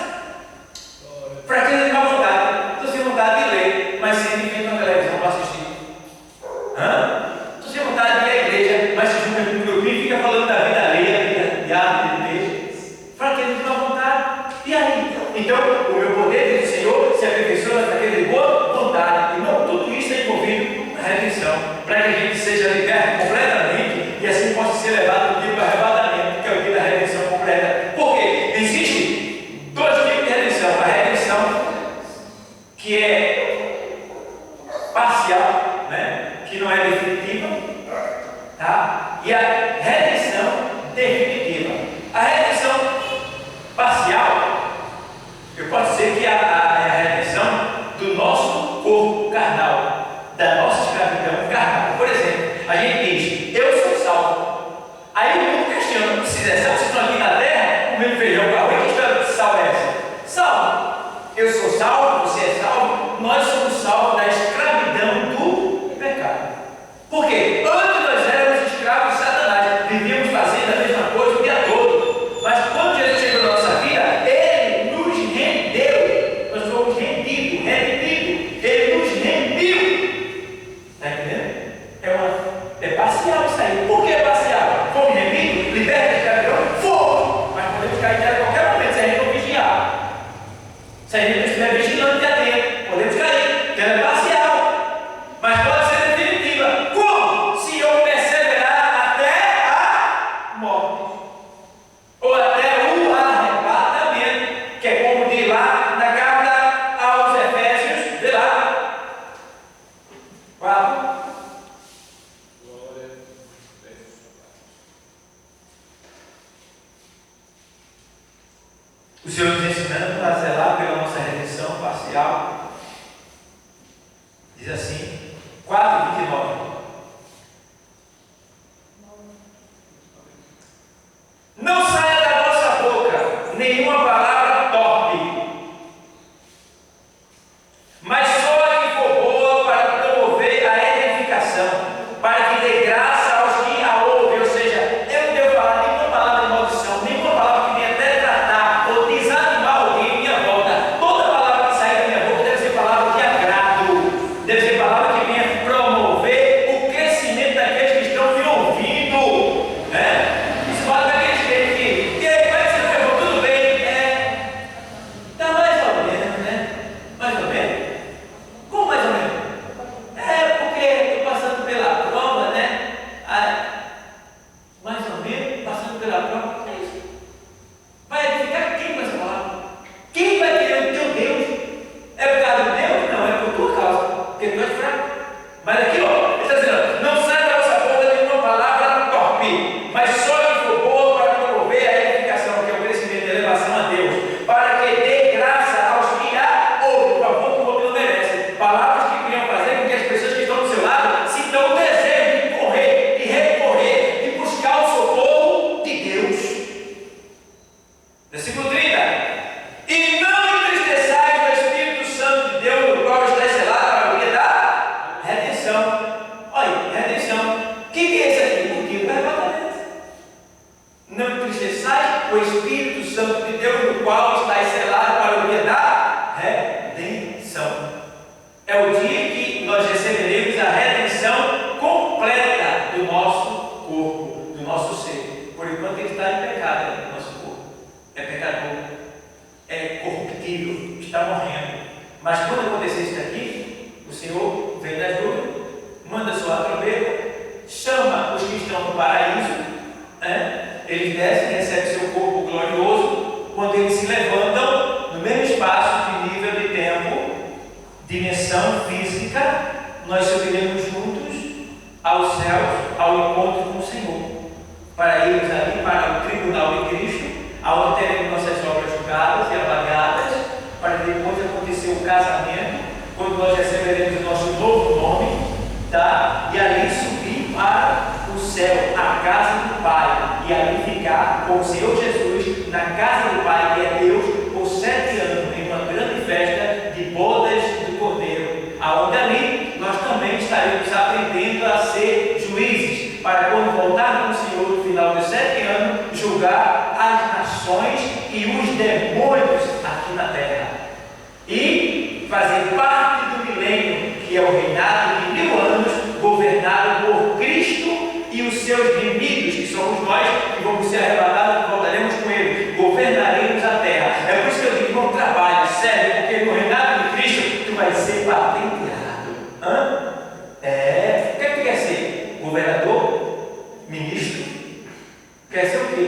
Fraqueza de má vontade. Estou sem vontade de ler, mas sempre vem na televisão para assistir. Estou sem vontade de ir à igreja, mas se junta com o meu filho e fica falando da vida alheia, da vida de árvore, de peixe. Fraqueza de má vontade. E aí? Então, o meu poder, diz o Senhor, se aperfeiçoa na fraqueza de boa vontade. Irmão, tudo isso é envolvido na redenção, para que a gente seja liberto completamente e assim possa ser levado no dia do arrebatamento, que é o dia da redenção completa. Porque existe 2 tipos de redenção: a redenção que é parcial, né? Que não é definitiva, tá? E a redenção definitiva. A redenção parcial, eu posso dizer que é a redenção do nosso corpo carnal, da nossa escravidão carnal. Por exemplo, a gente diz: eu sou salvo. Aí o mundo questiona: se é salvo, vocês estão aqui na terra comendo feijão com arroz, que história de salvo é essa? Salvo. Eu sou salvo, você é salvo, nós somos salvos da escravidão do pecado. Por quê? Antes nós éramos escravos de Satanás, vivíamos fazendo a mesma coisa o dia todo. Mas quando Jesus chegou na nossa vida, Ele nos rendeu. Nós fomos rendidos, Ele nos rendiu. Está entendendo? É parcial isso aí. Por que é parcial? Fomos rendidos, libertos da escravidão? Fomos! Mas podemos cair nela a qualquer momento, se a gente não vigiar. Se a gente não estiver vigilando e atento, podemos cair. Então é parcial, mas pode ser definitiva. Como? Se eu perseverar até a morte, ou até o arrebatamento, que é como diz lá na carta aos Efésios, vê lá. 4. O Senhor nos ensinando a zelar pela nossa redenção parcial. Diz assim, 4:29. Não saia da vossa boca nenhuma palavra torpe, mas só a que for boa para promover a edificação, para que dê graça aos que a ouvem. Ou seja, eu não devo falar nenhuma palavra de maldição, nenhuma palavra que venha até tratar ou desanimar alguém em minha volta. Toda palavra que sair da minha boca deve ser Mas quando acontecer isso daqui, o Senhor vem das nuvens, manda sua trombeta, chama os que estão no paraíso, eles descem, recebem seu corpo glorioso. Quando eles se levantam, no mesmo espaço de nível de tempo, dimensão física, nós subiremos juntos aos céus, ao encontro com o Senhor, para irmos ali para o tribunal de Cristo, aonde teremos nossas obras julgadas e avaliadas, para depois acontecer o casamento, quando nós receberemos o nosso novo nome, tá? E ali subir para o céu, a casa do Pai, e ali ficar com o Senhor Jesus na casa do Pai, que é Deus, por 7 anos, em uma grande festa de bodas do Cordeiro, aonde ali nós também estaremos aprendendo a ser juízes, para quando voltarmos com o Senhor no final dos 7 anos, julgar as nações e os demônios aqui na terra, e fazer parte do milênio, que é o reinado de 1000 anos, governado por Cristo e os seus inimigos, que somos nós, que vamos ser arrebatados e voltaremos com Ele, governaremos a terra. É por isso que eu digo, irmão, trabalho, sério, porque no reinado de Cristo tu vai ser patenteado. O que tu quer ser? Governador? Ministro? Quer ser o quê?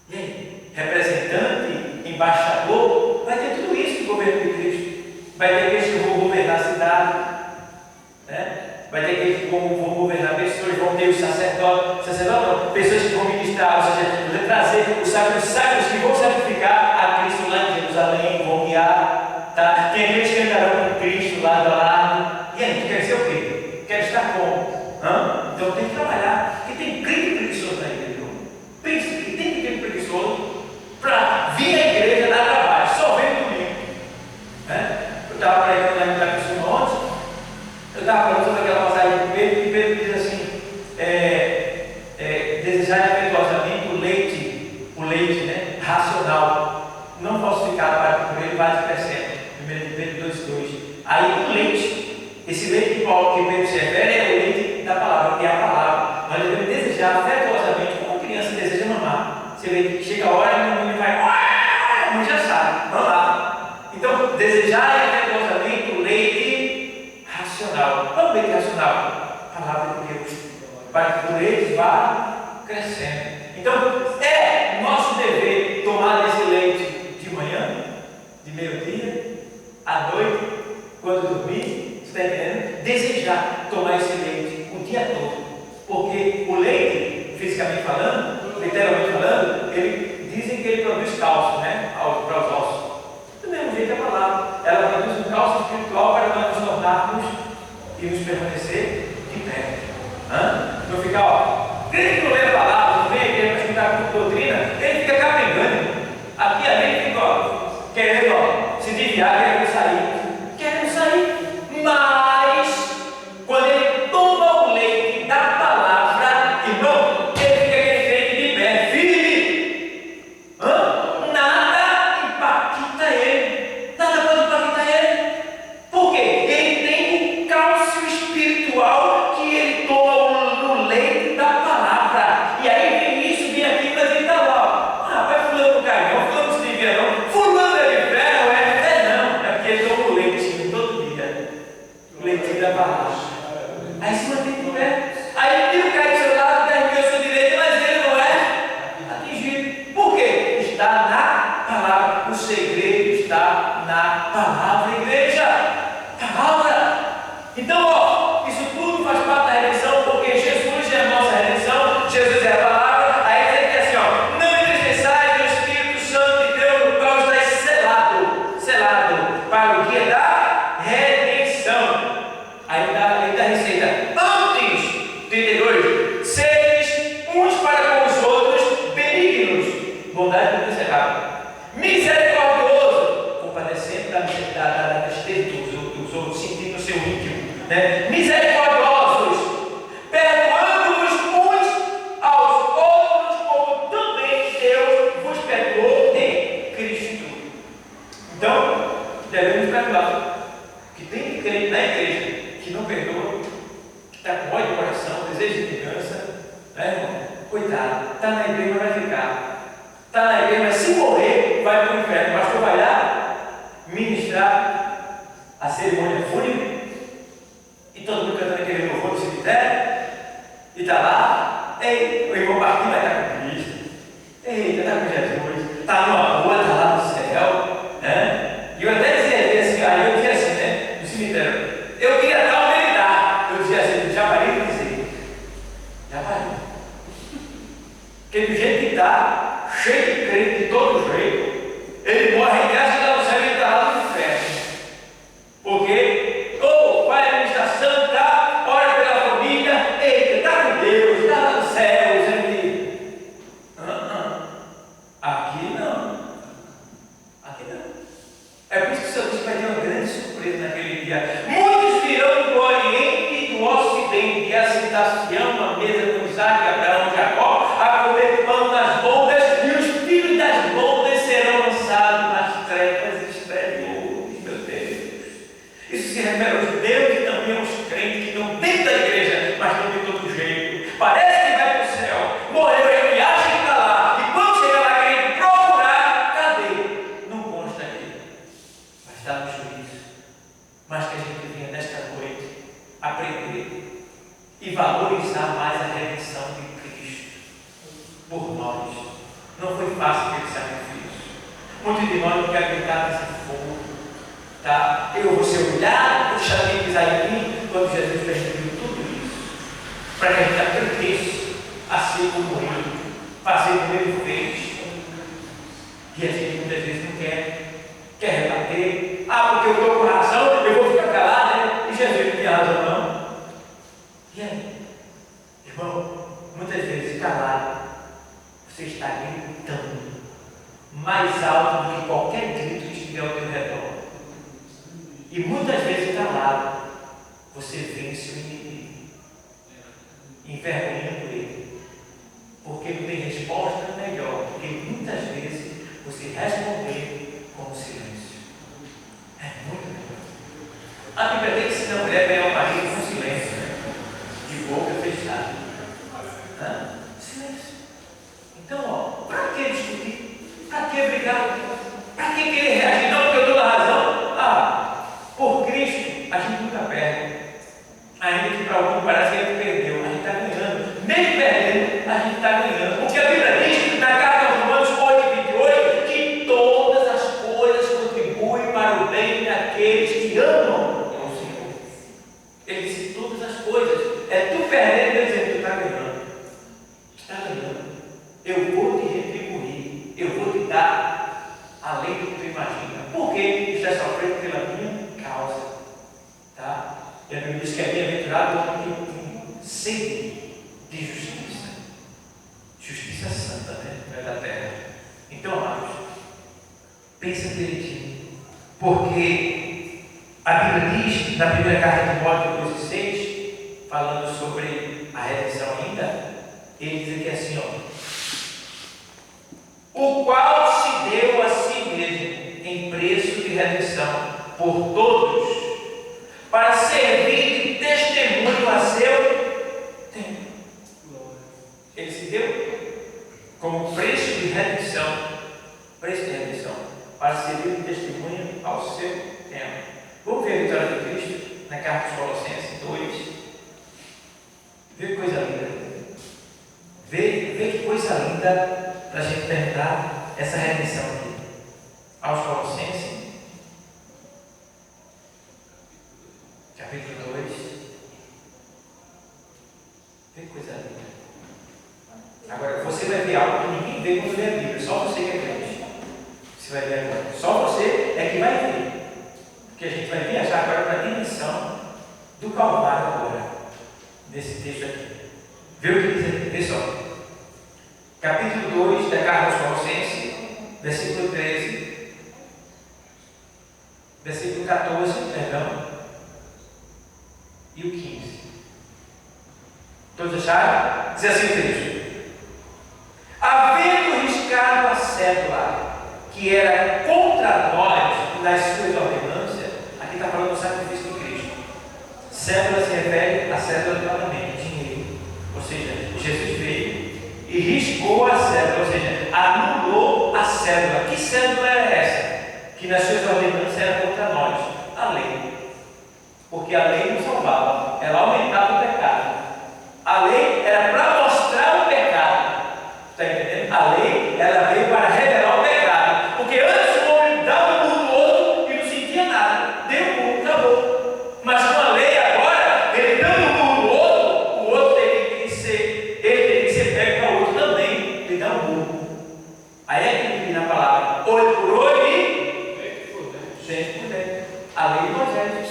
E aí? Representante? Embaixador? Vai ter tudo isso no governo de Cristo. Vai ter aqueles que vão governar a cidade, vai ter aqueles que vão governar pessoas, vão ter os sacerdotes, pessoas que vão ministrar, ou seja, trazer os sacros que vão sacrificar a Cristo lá em Jerusalém, vão guiar, tá? Tem aqueles que andarão com Cristo lado a lado. E aí, tu quer ser o quê? Quer estar como? Então tem que trabalhar, porque tem crente preguiçoso na igreja. Pensa que tem crente preguiçoso para vir à igreja dar trabalho, só vem no domingo. Eu estava pregando lá em Itapissuma ontem, eu estava falando sobre aquela passagem de Pedro, e Pedro diz assim: desejar impetuosamente o leite racional, não falsificado, para comer ele vai crescendo. 1 Pedro 2,2. Aí o leite, esse leite que Pedro se refere, é o leite da palavra, que é a palavra. Nós devemos desejar afetuosamente, como uma criança deseja mamar. Você vê que chega a hora e o menino vai, a mãe já sabe, vamos lá. Então, desejar afetuosamente o leite racional. Qual é o leite racional? A palavra de Deus, para que por eles vá crescendo. Então, é nosso dever tomar esse leite de manhã, de meio-dia, à noite, quando dormir, você está entendendo? Desejar tomar esse leite o dia todo, porque o leite, fisicamente falando, literalmente falando, dizem que ele produz cálcio, para os ossos. Do mesmo jeito a palavra, ela produz um cálcio espiritual para nós nos tornarmos e nos permanecer de pé. Não ficar, crente que não lê a palavra, não vem aqui para escutar doutrina, ele fica capengando. Aqui a gente fica, querendo se desviar, querendo sair, mas quando ele toma o leite da palavra, irmão, ele fica aquele crente de pé, firme. Nada impacta ele, nada pode impactar ele. Por quê? Ele tem um cálcio espiritual que ele toma no leite da palavra. E aí vem isso, vem aqui, mas ele está lá. Vai fulano não cai não, fulano não se desvia não, fulano é de ferro, não, é porque ele toma o leitinho todo dia, o leitinho da palavra. Aí se mantém de pé. Aí tem um cara do seu lado, derruba a sua direita, mas ele não é atingido. Por quê? Está na palavra. O segredo está na palavra, igreja. Palavra. Então, isso tudo faz parte da redenção, porque Jesus é a nossa redenção, Jesus é a palavra. Aí ele diz assim: não entristeçais o Espírito Santo de Deus, no qual está selado para o dia da redenção. Aí ele dá a receita. Antes, 32, sedes uns para com os outros benignos, bondade não miserável, misericordioso, compadecendo da tristeza dos outros, sentindo o seu íntimo, misericordiosos, perdoando-vos uns aos outros, como também Deus vos perdoou em Cristo. Então, devemos perdoar. Que tem crente na igreja que não perdoa, que está com ódio no coração, desejo de vingança, irmão? Coitado, está na igreja, mas vai ficar. Está na igreja, mas se morrer, vai para o inferno. O pastor vai lá, ministrar a cerimônia fúnebre, e todo mundo cantando aquele louvor no cemitério, e está lá, ei, o irmão Marquinhos vai estar com Cristo, eita, está com Jesus, está numa boa, está lá no céu, né? E eu até dizia assim, eu dizia assim, né, no cemitério, eu queria estar onde ele está, eu dizia assim, já parei de dizer, já parei, porque do jeito que está, cheio de crente de todo jeito, ele morre em casa e está no céu e está lá no inferno. Porque, vai a administração, tá? Ora pela família, eita, está com Deus, está lá no céu, gente. Aqui não. Aqui não. É por isso que o Senhor disse que vai ter uma grande surpresa naquele dia. Muitos virão do Oriente e do Ocidente, e assentar-se a uma mesa com Isaac, Abraão e Jacó, a comer pão nas boldas, e os filhos das boldas serão lançados nas trevas exteriores, meu Deus. Isso se refere aos judeus e também aos crentes que estão dentro da igreja, mas estão de todo jeito. Parece que vai para o céu, morreu e acha que está lá, e quando chega lá querendo procurar, cadê? Não consta aqui, mas está no juízo. Mas que a gente venha nesta noite aprender e valorizar mais a redenção de Cristo por nós. Não foi fácil aquele sacrifício. Muitos de nós não querem acreditar nesse fogo. Tá? Eu vou ser humilhado, vou deixar de pisar em mim, quando Jesus permitiu tudo isso, para que a gente aprendesse a ser como Ele, fazer como Ele fez. E a gente muitas vezes não quer rebater. Porque eu estou com razão, eu vou ficar calado, né? E Jesus não tem razão, não. E aí? Irmão, muitas vezes calado, você está gritando mais alto do que qualquer grito que estiver ao teu redor. E muitas vezes calado, você vence o inimigo, envergonhando ele, porque não tem resposta melhor do que muitas vezes você responder com silêncio. É muito melhor. A Bíblia tem que ensinar a mulher a ganhar o marido com silêncio, né? De boca fechada. Silêncio. Então, para que discutir? Para que brigar? Para que querer reagir? Não, porque eu estou na razão. Por Cristo, a gente nunca perde. Ainda que para algum parece que a gente perdeu, a gente está ganhando. Mesmo perdendo, a gente está ganhando. Porque a Bíblia diz, na carta aos Romanos 8:28, que todas as coisas contribuem para o bem daqueles que amam o Senhor. Ele disse todas as coisas. É tu perdendo e dizendo que tu está ganhando. Está ganhando. Eu vou te retribuir. Eu vou te dar além do que tu imagina. Por quê? Está sofrendo pela minha causa. Tá? E a Bíblia diz que é bem-aventurado o homem que tem sede de justiça. Justiça santa, né? Não é da terra. Então, amados, pensa direitinho. Porque a Bíblia diz, na primeira carta de Timóteo 2:6, falando sobre a redenção ainda, ele diz aqui assim, o qual se deu a si mesmo em preço de redenção por todos, para servir de testemunho a seu tempo. Ele se deu como preço de redenção, para servir de testemunho ao seu tempo. Vamos ver a vitória de Cristo na carta aos Colossenses 2. Vê que coisa linda. Vê que coisa linda para a gente terminar essa redenção aqui. Aos Colossenses, capítulo 2. Vê que coisa linda. Agora, você vai ver algo que ninguém vê quando lê a Bíblia, só você que é crente. Você vai ver agora. Só você é que vai ver. Porque a gente vai viajar agora para a dimensão do Calvário agora, nesse texto aqui. Vê o que diz aqui, vê só. Capítulo 2 da carta aos Colossenses, versículo 13, versículo 14, perdão, e o 15. Todos acharam? Diz assim o texto: havendo riscado a cédula que era contra nós nas suas ordenâncias, aqui está falando do sacrifício de Cristo. Cédula se refere à cédula do pagamento, dinheiro. Ou seja, Jesus veio e riscou a cédula, ou seja, anulou a cédula. Que cédula é essa? que nas suas ordenanças era contra nós? A lei. Porque a lei não salvava, ela aumentava o pecado. A lei era para mostrar o pecado. Está entendendo? A lei, ela veio para revelar o pecado. Porque antes o homem dava um murro no outro e não sentia nada. Deu um murro, acabou. Mas com a lei agora, ele dando um murro no outro, o outro teria que ser pego para o outro também. Ele dá um murro. Aí é que vem na palavra: olho por olho e dente por dente. A lei do Evangelho.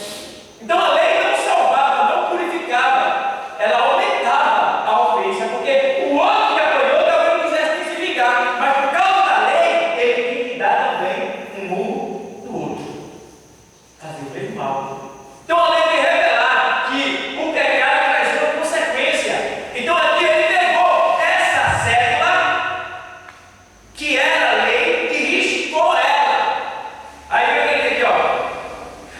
Então a lei não salvava, não purificava, ela aumentava a ofensa, porque o outro que apanhou talvez não quisesse nem se vingar, mas por causa da lei, ele tinha que dar também um murro no outro, fazer o mesmo mal. Então a lei veio revelar que o pecado traz uma consequência. Então aqui ele pegou essa cédula, que era a lei, e riscou ela. Aí vem ele aqui, ó.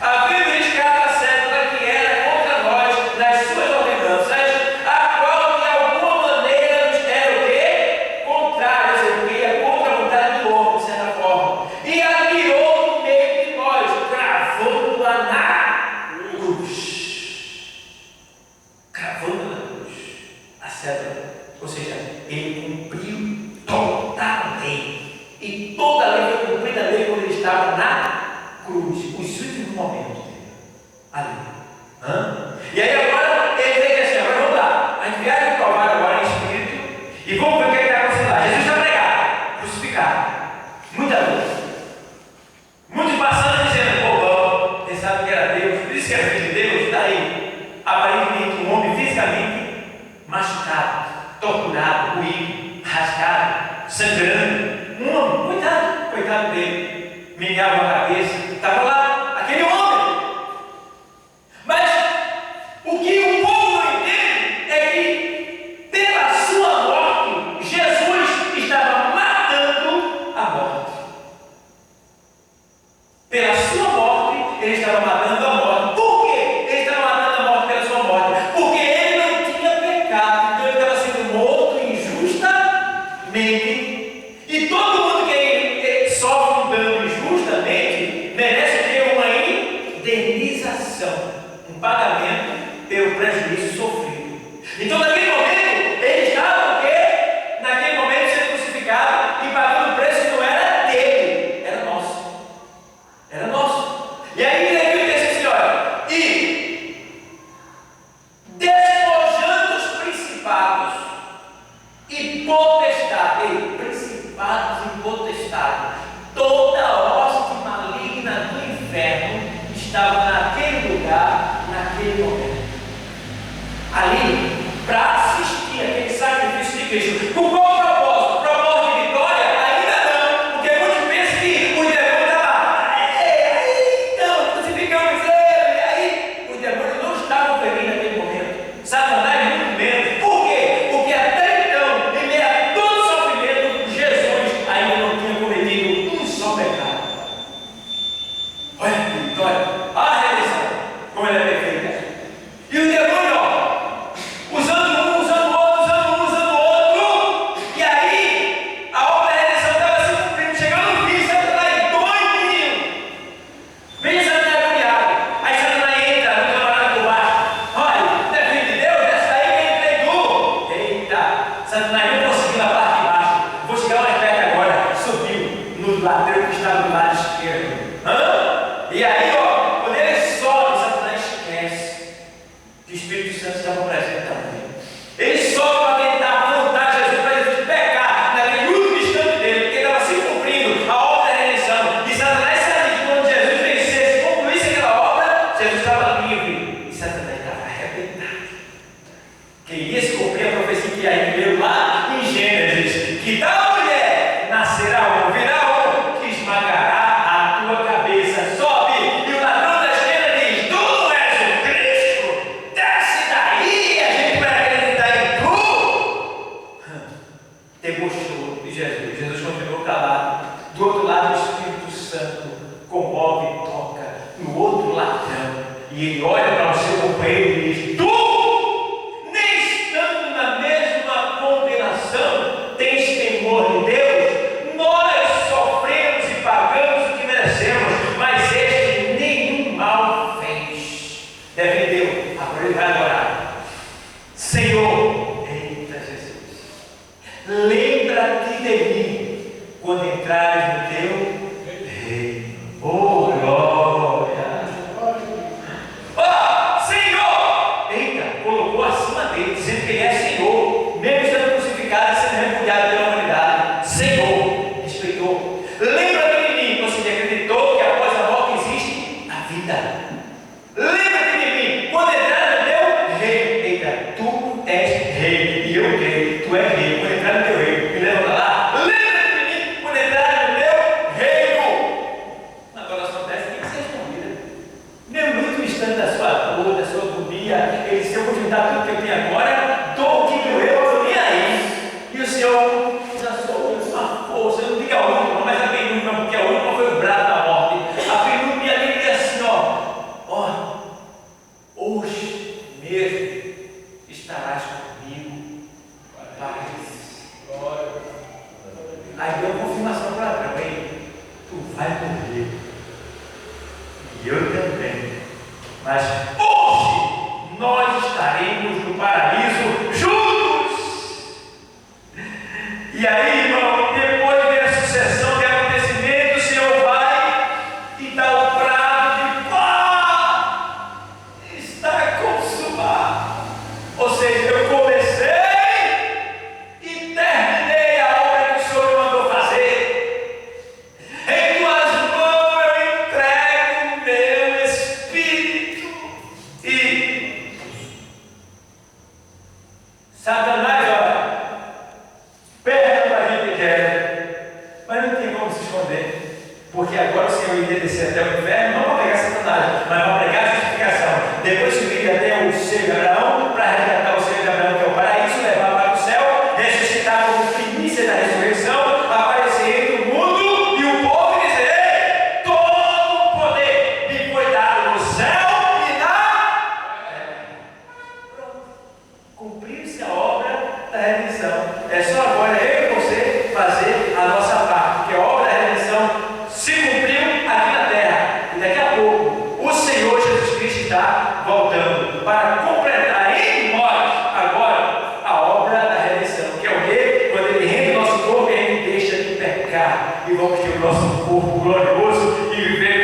Havendo riscado a cédula que era contra nós nas suas ordenanças, a qual de alguma maneira nos era o quê? Contrária, ou seja, que ia contra a vontade do homem, de certa forma. E atirou no meio de nós, cravando-a na cruz. Cravando na cruz a cédula. Ou seja, ele cumpriu toda a lei. E toda a lei foi cumprida a lei quando ele estava na cruz, os últimos momentos dele, ali. E aí agora ele vem assim: agora vamos lá, a gente viaja para o Calvário agora em espírito e vamos ver o que está acontecendo lá. Jesus está pregado, crucificado, muita luz, muitos passando dizendo: pô, bom, quem sabe que era Deus, por isso que era filho de Deus. Está aí, aparentemente um homem fisicamente machucado, torturado, ruído, rasgado, sangrando. Um homem, coitado dele, meneava a cabeça, estava lá, aquele homem. Mas o que o povo não entende é que, pela sua morte, Jesus estava matando a morte. Pela sua morte, ele estava matando a morte. Por quê? Ele estava matando a morte pela sua morte? Porque ele não tinha pecado, então ele estava sendo morto injustamente. E todo mundo que sofre um dano injustamente merece ter uma indenização, um pagamento pelo prejuízo sofrido. Então, naquele momento, ele estava o quê? Naquele momento sendo crucificado e pagando o preço que não era dele, era nosso. Era nosso. E aí ele diz assim: olha, e despojando os principados e potestades, principados e potestades, toda hoste maligna do inferno estava naquele lugar, naquele momento, ali, para assistir aquele sacrifício de Cristo. Com qual propósito? Propósito de vitória? Ainda não, porque muitos pensam que o demônio está lá. Então, crucificamos ele. Aí, os demônios não estavam ferindo naquele momento. Satanás muito menos. Por quê? Porque até então, em meio a todo sofrimento, Jesus ainda não tinha cometido um só pecado. Olha que vitória, a redenção, como ela é perfeita. E o demônio, ó, usando um, usando outro, e aí a obra da redenção estava se cumprindo, chegando no fim, Satanás doidinho. Veja Satanás agoniado. Aí Satanás entra no camarada por baixo. Olha, não é filho de Deus? Essa aí que entrei tu. Eita, Satanás não conseguiu na parte de baixo. Vou chegar mais perto agora. Subiu no ladrão que estava do lado esquerdo. E aí, ó, quando ele sobe, Satanás esquece que o Espírito Santo estava presente também. Ele sobe para tentar afrontar Jesus, para Jesus pecar naquele último instante dele, porque estava se cumprindo a obra da redenção. E Satanás sabia que quando Jesus vencesse, concluísse aquela obra, Jesus estava livre. E Satanás estava arrebentado. Que ia se cumprir a profecia que aí veio lá em Gênesis, que da mulher nascerá um, virá um, que esmagará a tua cabeça. Sobe, e o ladrão da esquerda diz: tu não és o Cristo, desce daí, a gente vai acreditar em tu. Debochou de Jesus. Jesus continuou calado. Do outro lado, o Espírito Santo comove e toca no outro ladrão, e ele olha para o seu companheiro e diz: tu, nem estando na mesma condenação, tens temor de Deus? Nós sofremos e pagamos o que merecemos. Mas hoje nós estaremos no paraíso juntos. E aí, irmão, depois vem a sucessão de acontecimentos, o Senhor vai e dá o prato de pá, está consumado. Ou seja, eu comecei e terminei a obra que o Senhor me mandou fazer. Em tuas mãos eu entrego o meu espírito. E Satanás, olha, perto da gente quer, mas não tem como se esconder, porque agora o Senhor iria descer até o inferno, não para pregar Satanás, mas para pregar a justificação. Depois subir até o seio de Abraão, para resgatar o seio de Abraão, que é o paraíso, levar para o céu, ressuscitar como primícia da ressurreição, aparecer entre o mundo e o povo e dizer: ei, todo o poder me foi dado no céu e na terra. Pronto, cumpriu-se a obra da redenção. É só agora eu e você fazer a nossa parte, porque a obra da redenção se cumpriu aqui na terra. E daqui a pouco o Senhor Jesus Cristo está voltando para completar em nós agora a obra da redenção, que é o quê? Quando Ele rende o nosso corpo e a gente deixa de pecar e vamos ter o nosso corpo glorioso e viver